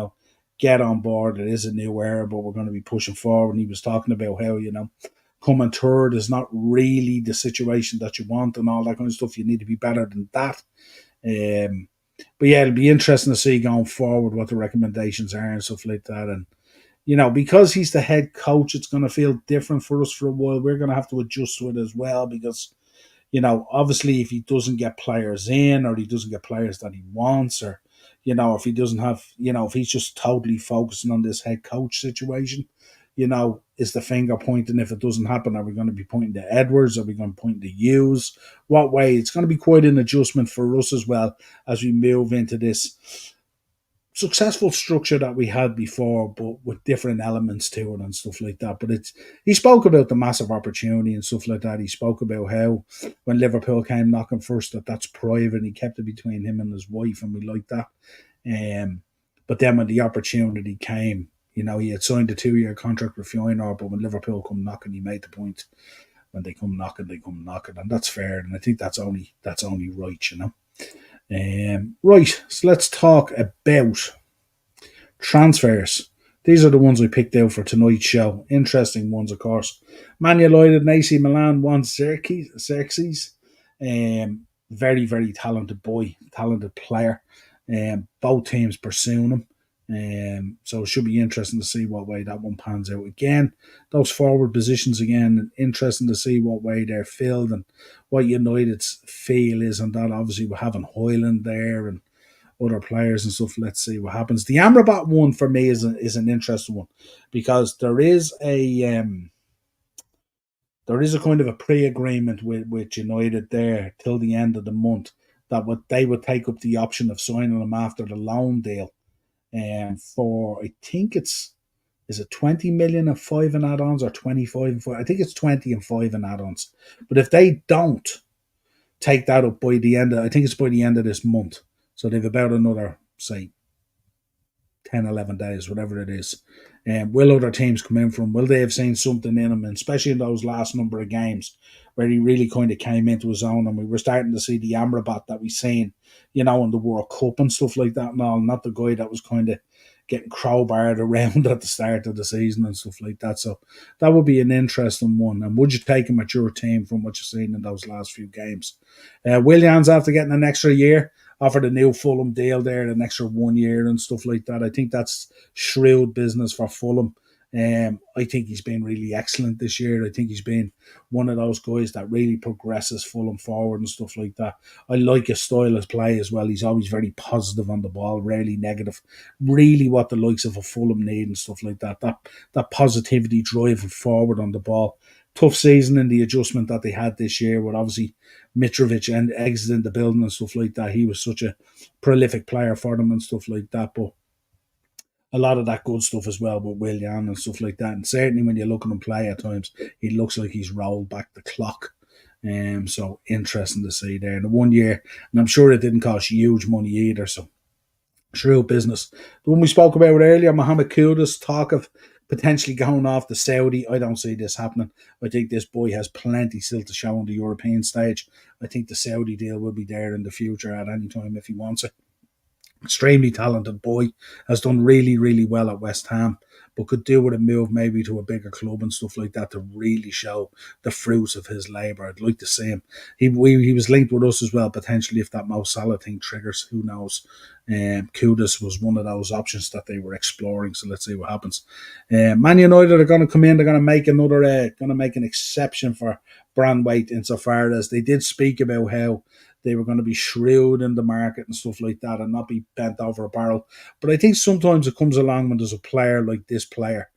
A: get on board. It is a new era, but we're going to be pushing forward. And he was talking about how coming third is not really the situation that you want and all that kind of stuff. You need to be better than that. But yeah, it'll be interesting to see going forward what the recommendations are and stuff like that. And because he's the head coach, it's going to feel different for us for a while. We're going to have to adjust to it as well because, obviously if he doesn't get players in, or he doesn't get players that he wants, or, if he doesn't have, if he's just totally focusing on this head coach situation, is the finger pointing? If it doesn't happen, are we going to be pointing to Edwards? Are we going to point to Hughes? What way? It's going to be quite an adjustment for us as well as we move into this successful structure that we had before, but with different elements to it and stuff like that. But he spoke about the massive opportunity and stuff like that. He spoke about how when Liverpool came knocking first, that's private. He kept it between him and his wife, and we liked that. But then when the opportunity came, he had signed a 2-year contract with Feyenoord, but when Liverpool come knocking, he made the point. When they come knocking, and that's fair. And I think that's only right. Right, so let's talk about transfers. These are the ones we picked out for tonight's show. Interesting ones, of course. Man United and AC Milan wants Xerxes. Very, very talented boy, talented player. Both teams pursuing him. So it should be interesting to see what way that one pans out. Again, those forward positions again, interesting to see what way they're filled and what United's feel is on that. Obviously, we're having Hoyland there and other players and stuff. Let's see what happens. The Amrabat one for me is an interesting one because there is a kind of a pre-agreement with United there till the end of the month that they would take up the option of signing him after the loan deal, and for I think it's is it 20 million and five and add-ons or 25 and five? I think it's 20 and five and add-ons. But if they don't take that up by the end of, I think it's by the end of this month. So they've about another, say, 10, 11 days, whatever it is. Will other teams come in from? Will they have seen something in him? And especially in those last number of games where he really kind of came into his own and we were starting to see the Amrabat that we seen, in the World Cup and stuff like that and all, not the guy that was kind of getting crowbarred around at the start of the season and stuff like that. So that would be an interesting one. And would you take him at your team from what you've seen in those last few games? Williams, after getting an extra year, offered a new Fulham deal there, an extra 1 year and stuff like that. I think that's shrewd business for Fulham. I think he's been really excellent this year. I think he's been one of those guys that really progresses Fulham forward and stuff like that. I like his style of play as well. He's always very positive on the ball, rarely negative. Really what the likes of a Fulham need and stuff like that. That positivity driving forward on the ball. Tough season in the adjustment that they had this year with obviously Mitrovic and exiting the building and stuff like that. He was such a prolific player for them and stuff like that. But a lot of that good stuff as well with Willian and stuff like that. And certainly when you look at him play at times, he looks like he's rolled back the clock. So interesting to see there. In the 1 year, and I'm sure it didn't cost huge money either. So shrewd business. The one we spoke about earlier, Mohamed Kudus, talk of potentially going off the Saudi. I don't see this happening. I think this boy has plenty still to show on the European stage. I think the Saudi deal will be there in the future at any time if he wants it. Extremely talented boy, has done really, really well at West Ham, but could do with a move maybe to a bigger club and stuff like that to really show the fruits of his labour. I'd like to see him. He was linked with us as well, potentially, if that Mo Salah thing triggers, who knows. Kudus was one of those options that they were exploring, so let's see what happens. Man United are going to come in, they're going to make an exception for Branwaite insofar as they did speak about how they were going to be shrewd in the market and stuff like that and not be bent over a barrel. But I think sometimes it comes along when there's a player like this player,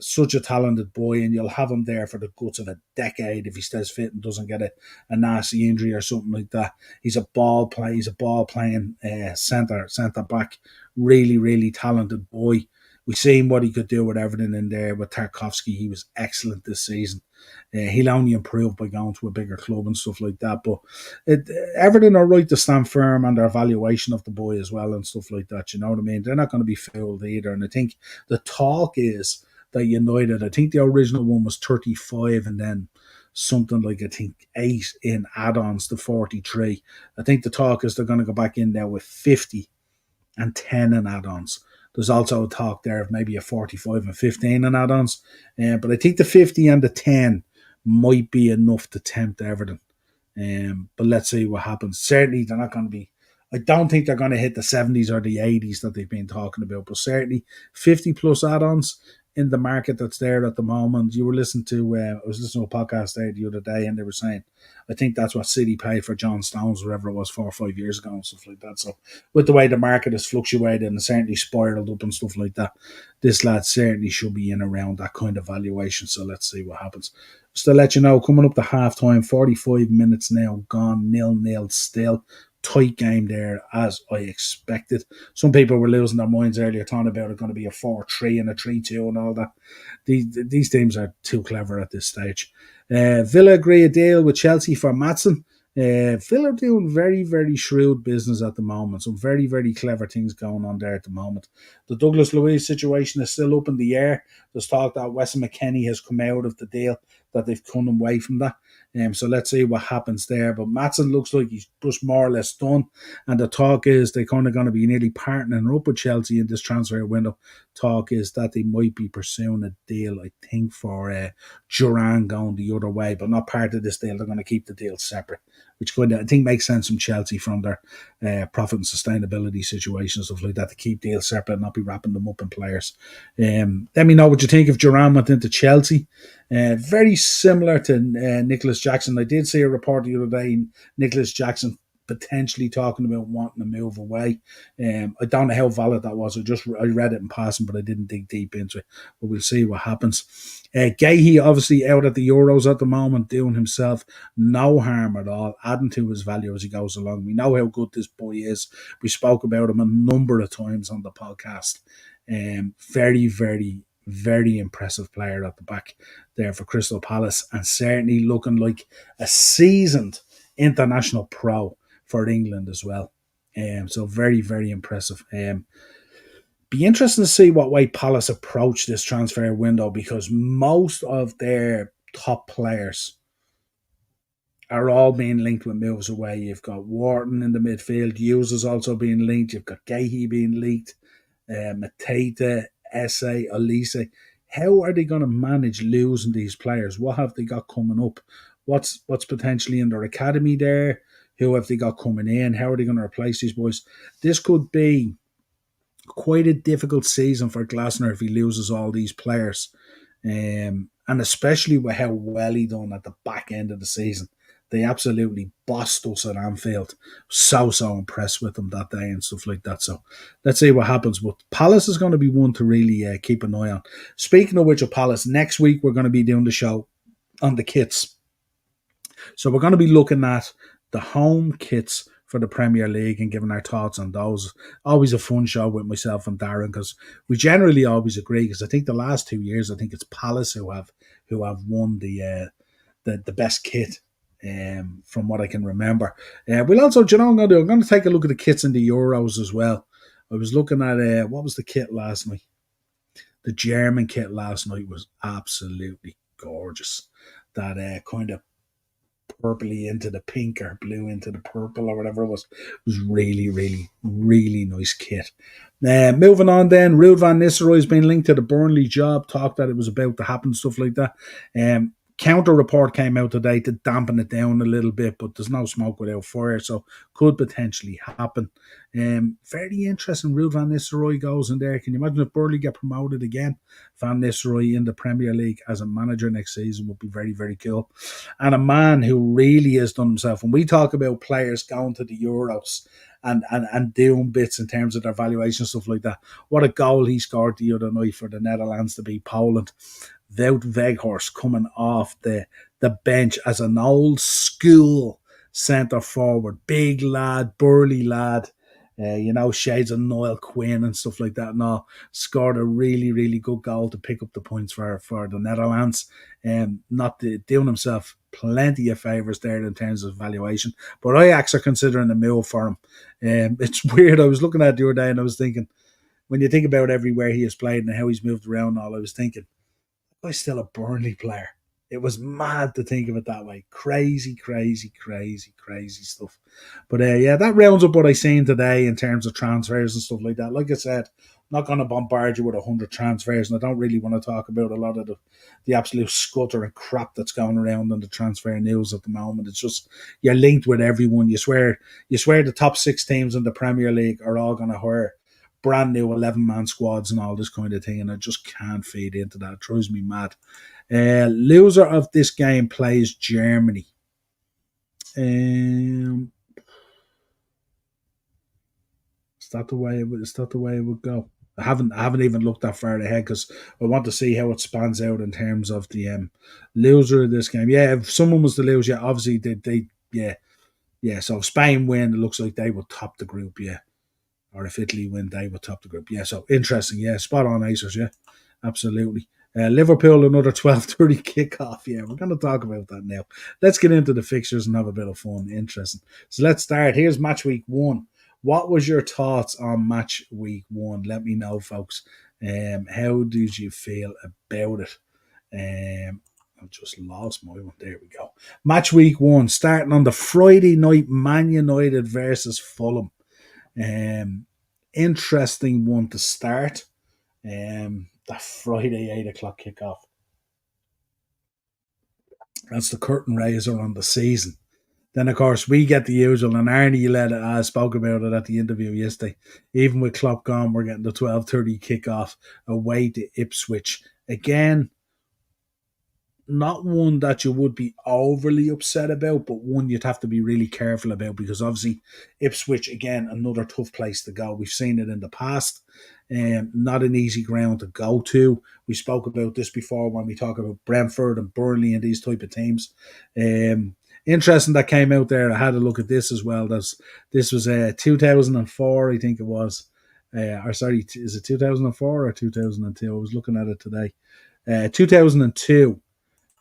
A: such a talented boy, and you'll have him there for the guts of a decade if he stays fit and doesn't get a nasty injury or something like that. He's a ball playing centre back, really, really talented boy. We've seen what he could do with everything in there. With Tarkovsky, he was excellent this season. He'll only improve by going to a bigger club and stuff like that. But Everton are right to stand firm on their evaluation of the boy as well and stuff like that. You know what I mean? They're not going to be fooled either. And I think the talk is that United, I think the original one was 35 and then something like, I think, 8 in add-ons to 43. I think the talk is they're going to go back in there with 50 and 10 in add-ons. There's also a talk there of maybe a 45 and 15 in add-ons. But I think the 50 and the 10 might be enough to tempt Everton. But let's see what happens. Certainly, they're not going to be... I don't think they're going to hit the 70s or the 80s that they've been talking about. But certainly, 50-plus add-ons in the market that's there at the moment. You were listening to... I was listening to a podcast there the other day, and they were saying, I think that's what City paid for John Stones, whatever it was, 4 or 5 years ago and stuff like that. So with the way the market has fluctuated and certainly spiraled up and stuff like that, this lad certainly should be in around that kind of valuation. So let's see what happens. Just to let you know, coming up to half-time, 45 minutes now gone, 0-0 still. Tight game there, as I expected. Some people were losing their minds earlier, talking about it going to be a 4-3 and a 3-2 and all that. These teams are too clever at this stage. Villa agree a deal with Chelsea for Maatsen. Villa are doing very, very shrewd business at the moment. Some very, very clever things going on there at the moment. The Douglas Luiz situation is still up in the air. There's talk that Weston McKennie has come out of the deal, that they've come away from that. So let's see what happens there. But Maatsen looks like he's just more or less done. And the talk is they're kind of going to be nearly partnering up with Chelsea in this transfer window. Talk is that they might be pursuing a deal, I think, for Duran going the other way, but not part of this deal. They're going to keep the deal separate. which kind of I think makes sense from Chelsea from their profit and sustainability situation, stuff like that, to keep deals separate and not be wrapping them up in players. Let me know what you think if Duran went into Chelsea. Very similar to Nicholas Jackson. I did see a report the other day, Nicholas Jackson potentially talking about wanting to move away. I don't know how valid that was. I read it in passing, but I didn't dig deep into it. But we'll see what happens. Gahey obviously out at the Euros at the moment, doing himself no harm at all, adding to his value as he goes along. We know how good this boy is. We spoke about him a number of times on the podcast. Very, very, very impressive player at the back there for Crystal Palace, and certainly looking like a seasoned international pro for England as well. So very, very impressive. Be interesting to see what way Palace approach this transfer window, because most of their top players are all being linked with moves away. You've got Wharton in the midfield. Hughes is also being linked. You've got Gahey being linked. Mateta, Esse, Elise. How are they going to manage losing these players? What have they got coming up? What's potentially in their academy there? Who have they got coming in? How are they going to replace these boys? This could be quite a difficult season for Glasner if he loses all these players. And especially with how well he done at the back end of the season. They absolutely bossed us at Anfield. So impressed with them that day and stuff like that. So let's see what happens. But Palace is going to be one to really keep an eye on. Speaking of which, of Palace, next week we're going to be doing the show on the kits. So we're going to be looking at the home kits for the Premier League and giving our thoughts on those. Always a fun show with myself and Darren, because we generally always agree, because I think the last 2 years, I think it's Palace who have won the best kit. From what I can remember. We'll also, you know, I'm going to take a look at the kits in the Euros as well. I was looking at, what was the kit last night? The German kit last night was absolutely gorgeous. That kind of purpley into the pink or blue into the purple or whatever it was really, really, really nice kit. Moving on then, Ruud van Nistelrooy's been linked to the Burnley job, talk that it was about to happen, stuff like that. Counter report came out today to dampen it down a little bit, but there's no smoke without fire, so could potentially happen. Very interesting. Ruud van Nistelrooy goes in there. Can you imagine if Burnley get promoted again? Van Nistelrooy in the Premier League as a manager next season would be very, very cool. And a man who really has done himself. When we talk about players going to the Euros and doing bits in terms of their valuation, stuff like that, what a goal he scored the other night for the Netherlands to beat Poland. Wout Weghorst coming off the bench as an old school centre forward, big lad, burly lad, shades of Niall Quinn and stuff like that, and all, scored a really, really good goal to pick up the points for the Netherlands. Doing himself plenty of favours there in terms of valuation, but Ajax are considering a move for him. It's weird. I was looking at it the other day and I was thinking, when you think about everywhere he has played and how he's moved around, all, I was thinking, was still a Burnley player. It was mad to think of it that way. Crazy, crazy, crazy, crazy stuff. But that rounds up what I seen today in terms of transfers and stuff like that. Like I said, I'm not going to bombard you with 100 transfers, and I don't really want to talk about a lot of the absolute scutter and crap that's going around in the transfer news at the moment. It's just, you're linked with everyone. You swear the top 6 teams in the Premier League are all going to hire brand new 11-man squads and all this kind of thing, and I just can't feed into that. It drives me mad. Loser of this game plays Germany. Is that the way it would go? I haven't even looked that far ahead because I want to see how it spans out in terms of the loser of this game. Yeah, if someone was to lose, yeah, obviously yeah. So if Spain win, it looks like they would top the group, yeah. Or if Italy win, they would top the group. Yeah, so interesting. Yeah, spot on, Acers. Yeah, absolutely. Liverpool, another 12:30 kickoff. Yeah, we're going to talk about that now. Let's get into the fixtures and have a bit of fun. Interesting. So let's start. Here's match week 1. What was your thoughts on match week 1? Let me know, folks. How did you feel about it? I've just lost my one. There we go. Match week 1, starting on the Friday night, Man United versus Fulham. Interesting one to start. That Friday 8 o'clock kickoff. That's the curtain raiser on the season. Then, of course, we get the usual, and Arnie led it. I spoke about it at the interview yesterday. Even with Klopp gone, we're getting the 12:30 kickoff away to Ipswich. Again, not one that you would be overly upset about, but one you'd have to be really careful about because obviously Ipswich, again, another tough place to go. We've seen it in the past. Not an easy ground to go to. We spoke about this before when we talk about Brentford and Burnley and these type of teams. Interesting that came out there. I had a look at this as well. This was 2004, I think it was. Or sorry, is it 2004 or 2002? I was looking at it today. 2002,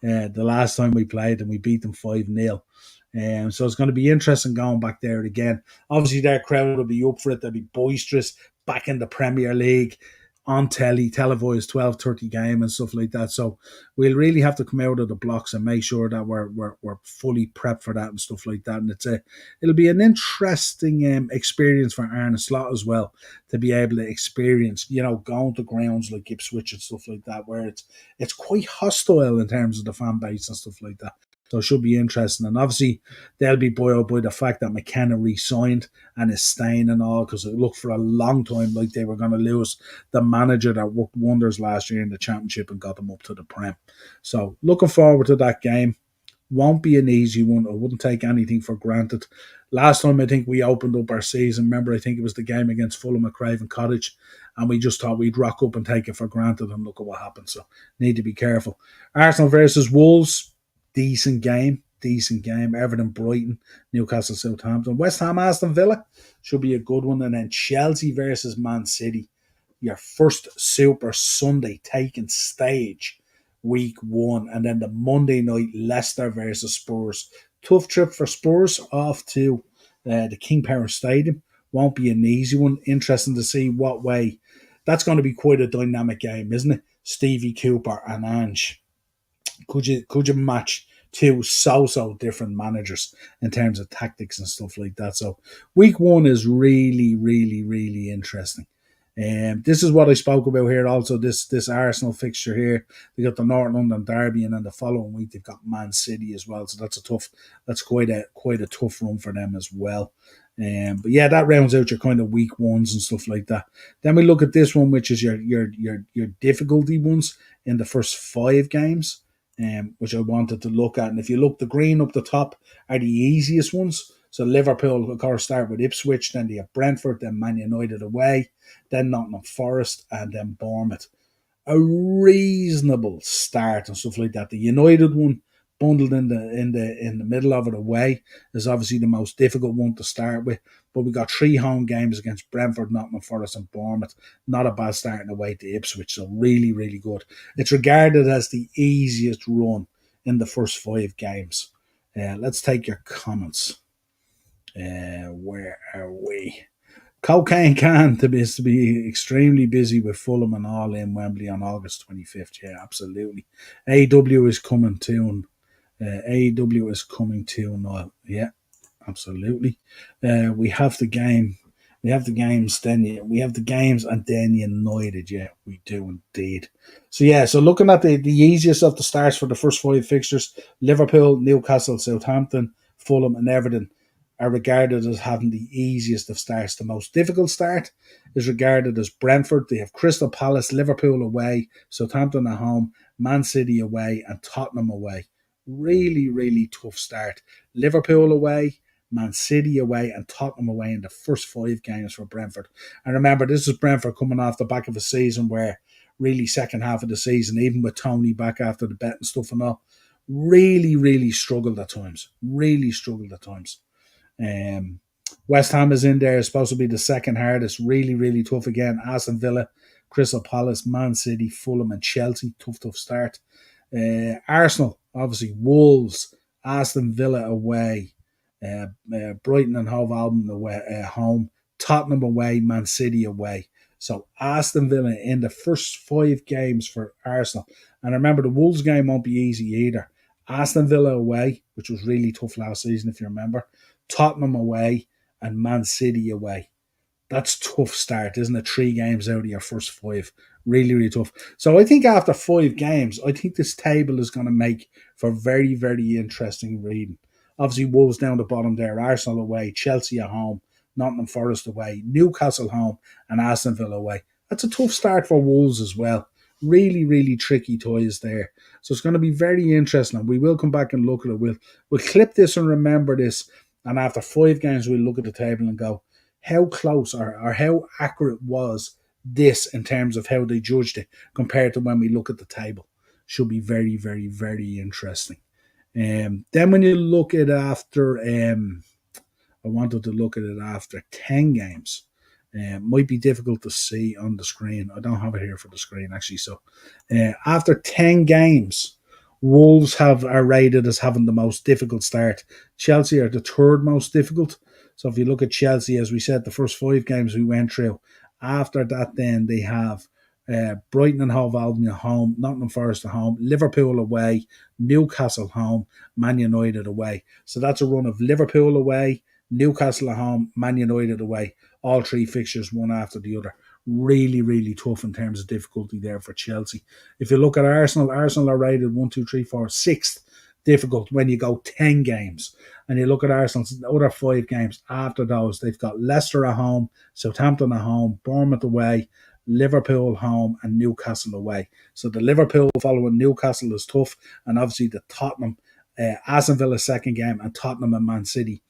A: the last time we played, and we beat them 5-0. So it's going to be interesting going back there again. Obviously, their crowd will be up for it. They'll be boisterous back in the Premier League on telly, televised 12:30 game and stuff like that. So we'll really have to come out of the blocks and make sure that we're fully prepped for that and stuff like that. And it'll be an interesting experience for Arne Slot as well to be able to experience, going to grounds like Ipswich and stuff like that, where it's quite hostile in terms of the fan base and stuff like that. So it should be interesting. And obviously, they'll be buoyed by the fact that McKenna re-signed and is staying and all, because it looked for a long time like they were going to lose the manager that worked wonders last year in the Championship and got them up to the Prem. So looking forward to that game. Won't be an easy one. I wouldn't take anything for granted. Last time I think we opened up our season, remember, I think it was the game against Fulham at Craven Cottage, and we just thought we'd rock up and take it for granted, and look at what happened. So need to be careful. Arsenal versus Wolves, decent game. Everton, Brighton, Newcastle, Southampton, West Ham, Aston Villa should be a good one. And then Chelsea versus Man City, your first Super Sunday taking stage, week one. And then the Monday night, Leicester versus Spurs. Tough trip for Spurs off to the King Power Stadium. Won't be an easy one. Interesting to see what way. That's going to be quite a dynamic game, isn't it? Stevie Cooper and Ange. Could you match two so different managers in terms of tactics and stuff like that? So week one is really, really, really interesting. This is what I spoke about here. Also, this Arsenal fixture here, they got the North London derby, and then the following week they've got Man City as well. So that's quite a tough run for them as well. But yeah, that rounds out your kind of week ones and stuff like that. Then we look at this one, which is your difficulty ones in the first 5 games, which I wanted to look at. And if you look, the green up the top are the easiest ones. So Liverpool, of course, start with Ipswich, then they have Brentford, then Man United away, then Nottingham Forest, and then Bournemouth. A reasonable start and stuff like that. The United one, bundled in the middle of it away, is obviously the most difficult one to start with. But we got 3 home games against Brentford, Nottingham Forest, and Bournemouth. Not a bad starting away to Ipswich, so really, really good. It's regarded as the easiest run in the first 5 games. Let's take your comments. Where are we? Cocaine Can to be extremely busy with Fulham and all in Wembley on August 25th. Yeah, absolutely. AW is coming to. AW is coming to Niall. Yeah, absolutely. We have the game. We have the games. Then we have the games, and then United. Yeah, we do indeed. So yeah. So looking at the easiest of the starts for the first 5 fixtures: Liverpool, Newcastle, Southampton, Fulham, and Everton are regarded as having the easiest of starts. The most difficult start is regarded as Brentford. They have Crystal Palace, Liverpool away, Southampton at home, Man City away, and Tottenham away. Really, really tough start. Liverpool away, Man City away, and Tottenham away in the first 5 games for Brentford. And remember, this is Brentford coming off the back of a season where really second half of the season, even with Tony back after the bet and stuff and all, really, really struggled at times. West Ham is in there. It's supposed to be the second hardest. Really, really tough again. Aston Villa, Crystal Palace, Man City, Fulham, and Chelsea. Tough start. Arsenal, obviously, Wolves, Aston Villa away, Brighton and Hove Albion away, home, Tottenham away, Man City away. So Aston Villa in the first 5 games for Arsenal. And remember, the Wolves game won't be easy either. Aston Villa away, which was really tough last season, if you remember. Tottenham away, and Man City away. That's tough start, isn't it? 3 games out of your first 5. Really, really tough. So I think after 5 games, I think this table is going to make for very, very interesting reading. Obviously, Wolves down the bottom there, Arsenal away, Chelsea at home, Nottingham Forest away, Newcastle home, and Aston Villa away. That's a tough start for Wolves as well. Really, really tricky toys there. So it's going to be very interesting. We will come back and look at it. We'll clip this and remember this. And after 5 games, we'll look at the table and go, how close or how accurate was this in terms of how they judged it compared to when we look at the table. Should be very, very, very interesting. Then when you look at after, I wanted to look at it after 10 games. Might be difficult to see on the screen. I don't have it here for the screen actually. So after 10 games, Wolves are rated as having the most difficult start. Chelsea are the third most difficult. So if you look at Chelsea, as we said, the first 5 games we went through. After that, then they have Brighton and Hove Albion at home, Nottingham Forest at home, Liverpool away, Newcastle home, Man United away. So that's a run of Liverpool away, Newcastle at home, Man United away. All 3 fixtures, one after the other. Really, really tough in terms of difficulty there for Chelsea. If you look at Arsenal are rated 1, 2, 3, 4, 6th difficult when you go 10 games. And you look at Arsenal's other 5 games after those, they've got Leicester at home, Southampton at home, Bournemouth away, Liverpool home, and Newcastle away. So the Liverpool following Newcastle is tough, and obviously the Tottenham, Aston Villa second game, and Tottenham and Man City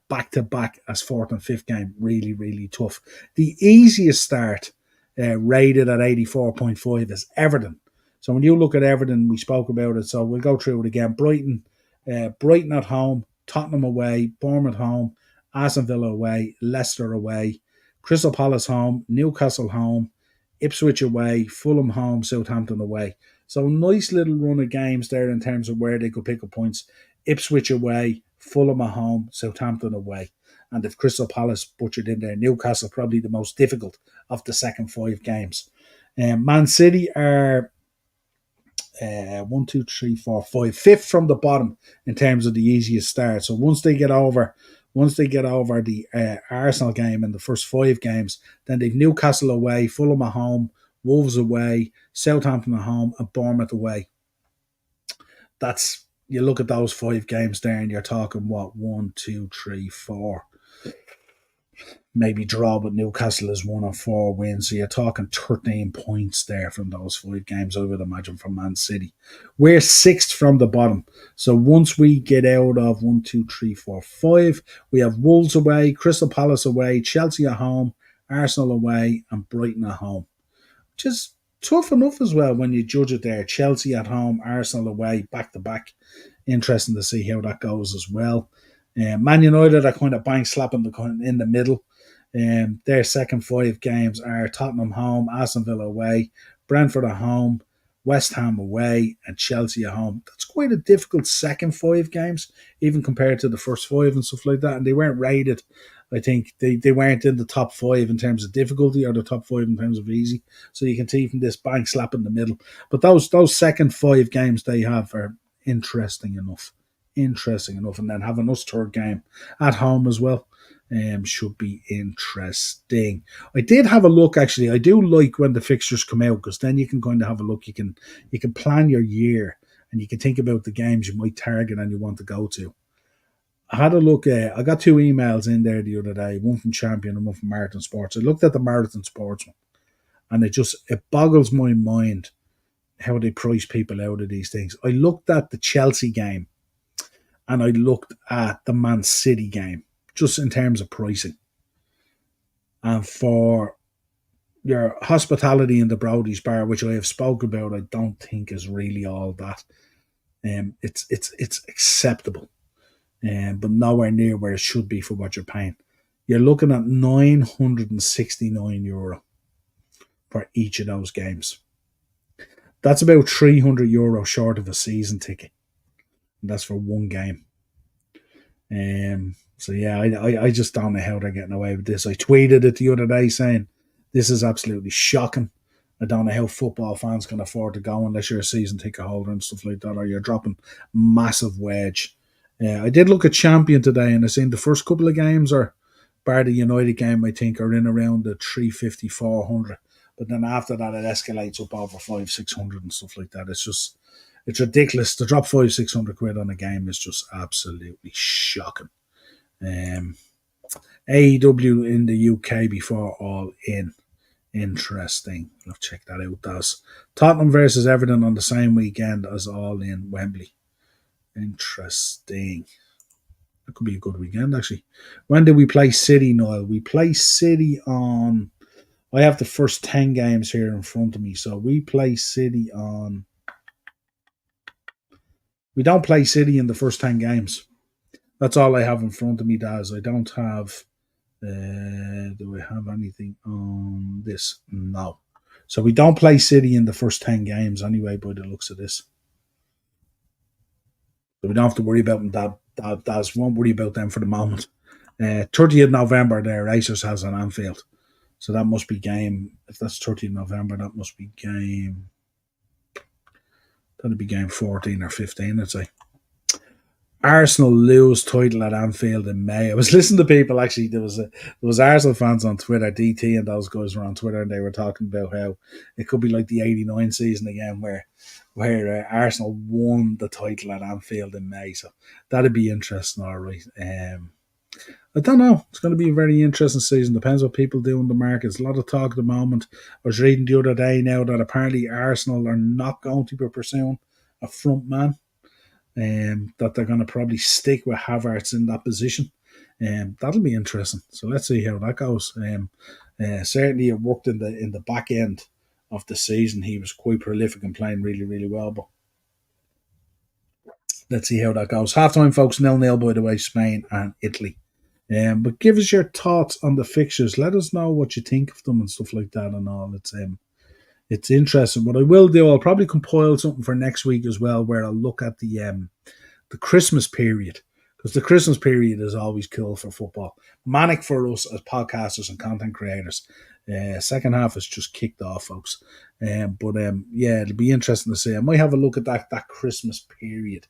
A: back to back as 4th and 5th game. Really, really tough. The easiest start rated at 84.5 is Everton. So when you look at Everton, we spoke about it, so we'll go through it again. Brighton at home, Tottenham away, Bournemouth home, Aston Villa away, Leicester away, Crystal Palace home, Newcastle home, Ipswich away, Fulham home, Southampton away. So nice little run of games there in terms of where they could pick up points. Ipswich away, Fulham at home, Southampton away. And if Crystal Palace butchered in there, Newcastle probably the most difficult of the second 5 games. Man City are 1, 2, 3, 4, 5, 5th from the bottom in terms of the easiest start. So once they get over the Arsenal game in the first 5 games, then they've Newcastle away, Fulham at home, Wolves away, Southampton at home, and Bournemouth away. You look at those 5 games there, and you're talking 1, 2, 3, 4. Maybe draw, but Newcastle is 1 or 4 wins. So you're talking 13 points there from those 5 games, I would imagine, from Man City. We're 6th from the bottom. So once we get out of 1, 2, 3, 4, 5, we have Wolves away, Crystal Palace away, Chelsea at home, Arsenal away, and Brighton at home. Which is tough enough as well when you judge it there. Chelsea at home, Arsenal away, back to back. Interesting to see how that goes as well. Man United are kind of bang slapping in the middle. Their second 5 games are Tottenham home, Aston Villa away, Brentford at home, West Ham away, and Chelsea at home. That's quite a difficult second 5 games, even compared to the first 5 and stuff like that. And they weren't rated. I think they weren't in the top 5 in terms of difficulty or the top 5 in terms of easy. So you can see from this bang slap in the middle. But those second 5 games they have are interesting enough. And then having us third game at home as well should be interesting. I did have a look actually. I do like when the fixtures come out because then you can kind of have a look. You can plan your year and you can think about the games you might target and you want to go to. I had a look. I got 2 emails in there the other day, one from Champion and one from Marathon Sports. I looked at the Marathon Sports one, and it boggles my mind how they price people out of these things. I looked at the Chelsea game, and I looked at the Man City game, just in terms of pricing. And for your hospitality in the Brody's Bar, which I have spoken about, I don't think is really all that. It's acceptable. But nowhere near where it should be for what you're paying. You're looking at €969 for each of those games. That's about €300 short of a season ticket. And that's for one game. So yeah, I just don't know how they're getting away with this. I tweeted it the other day saying, this is absolutely shocking. I don't know how football fans can afford to go unless you're a season ticket holder and stuff like that, or you're dropping massive wage. I did look at Champion today, and I seen the first couple of games, or bar the United game, I think, are in around the 350, 400. But then after that, it escalates up over 500, 600 and stuff like that. It's ridiculous. To drop 500-600 quid on a game is just absolutely shocking. AEW in the UK before All In. Interesting. I'll check that out. Does Tottenham versus Everton on the same weekend as All In Wembley. Interesting. That could be a good weekend, actually. When did we play City, Niall? We play City on. I have the first 10 games here in front of me. So we play City on. We don't play City in the first 10 games. That's all I have in front of me, Daz. I don't have. Do I have anything on this? No. So we don't play City in the first 10 games anyway, by the looks of this. So we don't have to worry about them. Daz won't worry about them for the moment. 30th November, there, Racers has an Anfield. So that must be game. If that's 30th November, that must be game. That'd be game 14 or 15, I'd say. Arsenal lose title at Anfield in May. I was listening to people, actually. There was Arsenal fans on Twitter, DT and those guys were on Twitter, and they were talking about how it could be like the '89 season again, where Arsenal won the title at Anfield in May. So that'd be interesting, all right. I don't know. It's going to be a very interesting season. Depends what people do in the markets. A lot of talk at the moment. I was reading the other day now that apparently Arsenal are not going to be pursuing a front man. That they're going to probably stick with Havertz in that position. That'll be interesting. So let's see how that goes. Certainly, it worked in the back end of the season. He was quite prolific and playing really, really well. But let's see how that goes. Halftime, folks, 0-0, by the way, Spain and Italy. But give us your thoughts on the fixtures. Let us know what you think of them and stuff like that and all. It's interesting. What I will do, I'll probably compile something for next week as well, where I'll look at the Christmas period, because the Christmas period is always cool for football. Manic for us as podcasters and content creators. Second half is just kicked off, folks. But yeah, it'll be interesting to see. I might have a look at that Christmas period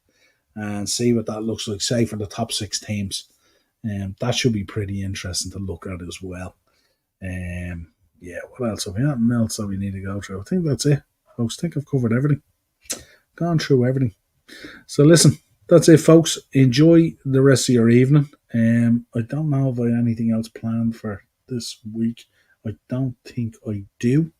A: and see what that looks like, say, for the top 6 teams. That should be pretty interesting to look at as well. Yeah, what else have we got? Nothing else that we need to go through. I think that's it, folks. I think I've covered everything. Gone through everything. So listen, that's it, folks. Enjoy the rest of your evening. I don't know if I have anything else planned for this week. I don't think I do.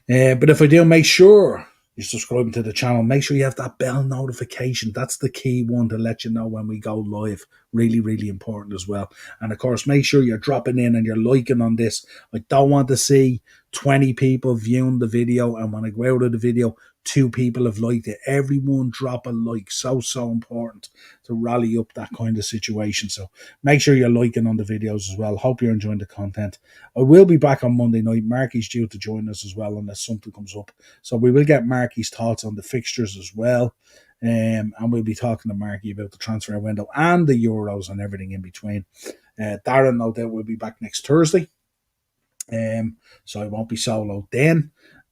A: But if I do, make sure you're subscribing to the channel. Make sure you have that bell notification. That's the key one to let you know when we go live. Really, really important as well. And of course, make sure you're dropping in and you're liking on this. I don't want to see 20 people viewing the video, and when I go out of the video, 2 people have liked it. Everyone drop a like. So important to rally up that kind of situation. So make sure you're liking on the videos as well. Hope you're enjoying the content. I will be back on Monday night. Marky's due to join us as well unless something comes up. So we will get Marky's thoughts on the fixtures as well. And we'll be talking to Marky about the transfer window and the Euros and everything in between. Darren, no doubt, will be back next Thursday. So I won't be solo then.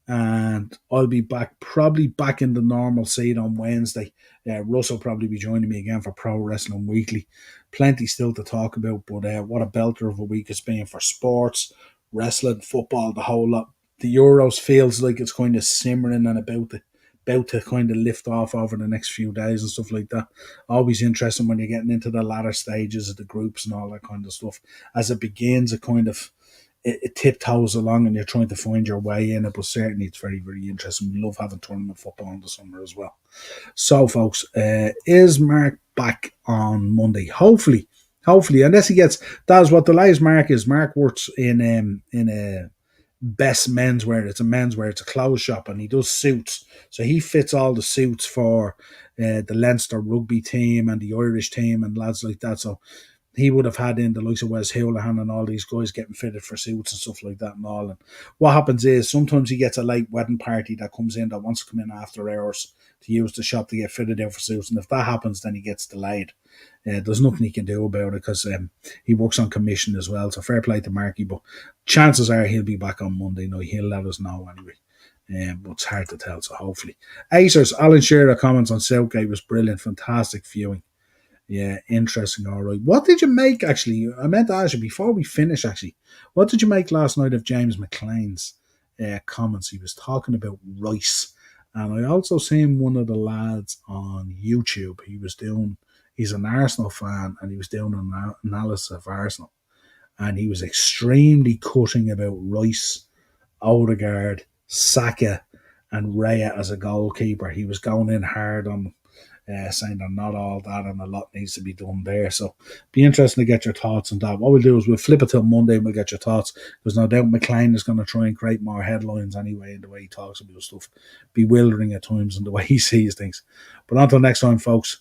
A: And I'll be probably back in the normal seat on Wednesday. Russ will probably be joining me again for Pro Wrestling Weekly. Plenty still to talk about, but what a belter of a week it's been for sports, wrestling, football, the whole lot. The Euros feels like it's kind of simmering and about to kind of lift off over the next few days and stuff like that. Always interesting when you're getting into the latter stages of the groups and all that kind of stuff. As it begins, it tiptoes along and you're trying to find your way in it, but certainly it's very, very interesting. We love having tournament football in the summer as well. So, folks, is Mark back on Monday? Hopefully, unless he gets, that's what delays Mark is. Mark works in a Best Menswear. It's a menswear, it's a clothes shop, and he does suits. So he fits all the suits for the Leinster rugby team and the Irish team and lads like that. So he would have had in the likes of Wes Houlihan and all these guys getting fitted for suits and stuff like that and all. And what happens is sometimes he gets a late wedding party that comes in that wants to come in after hours to use the shop to get fitted out for suits. And if that happens, then he gets delayed. There's nothing he can do about it because he works on commission as well. So fair play to Marky, but chances are he'll be back on Monday night. He'll let us know anyway. But it's hard to tell, so hopefully. Acers, Alan Shearer comments on Southgate was brilliant. Fantastic viewing. Yeah, interesting. All right. What did you make, actually? I meant to ask you before we finish, actually. What did you make last night of James McLean's comments? He was talking about Rice And I also seen one of the lads on YouTube. He's an Arsenal fan, and he was doing an analysis of Arsenal. And he was extremely cutting about Rice, Odegaard, Saka, and Raya as a goalkeeper. He was going in hard on saying they're not all that and a lot needs to be done there. So be interesting to get your thoughts on that. What we'll do is we'll flip it till Monday and we'll get your thoughts. There's no doubt McLean is going to try and create more headlines anyway in the way he talks about stuff. Bewildering at times in the way he sees things. But until next time, folks,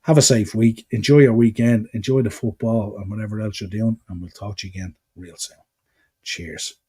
A: have a safe week. Enjoy your weekend. Enjoy the football and whatever else you're doing. And we'll talk to you again real soon. Cheers.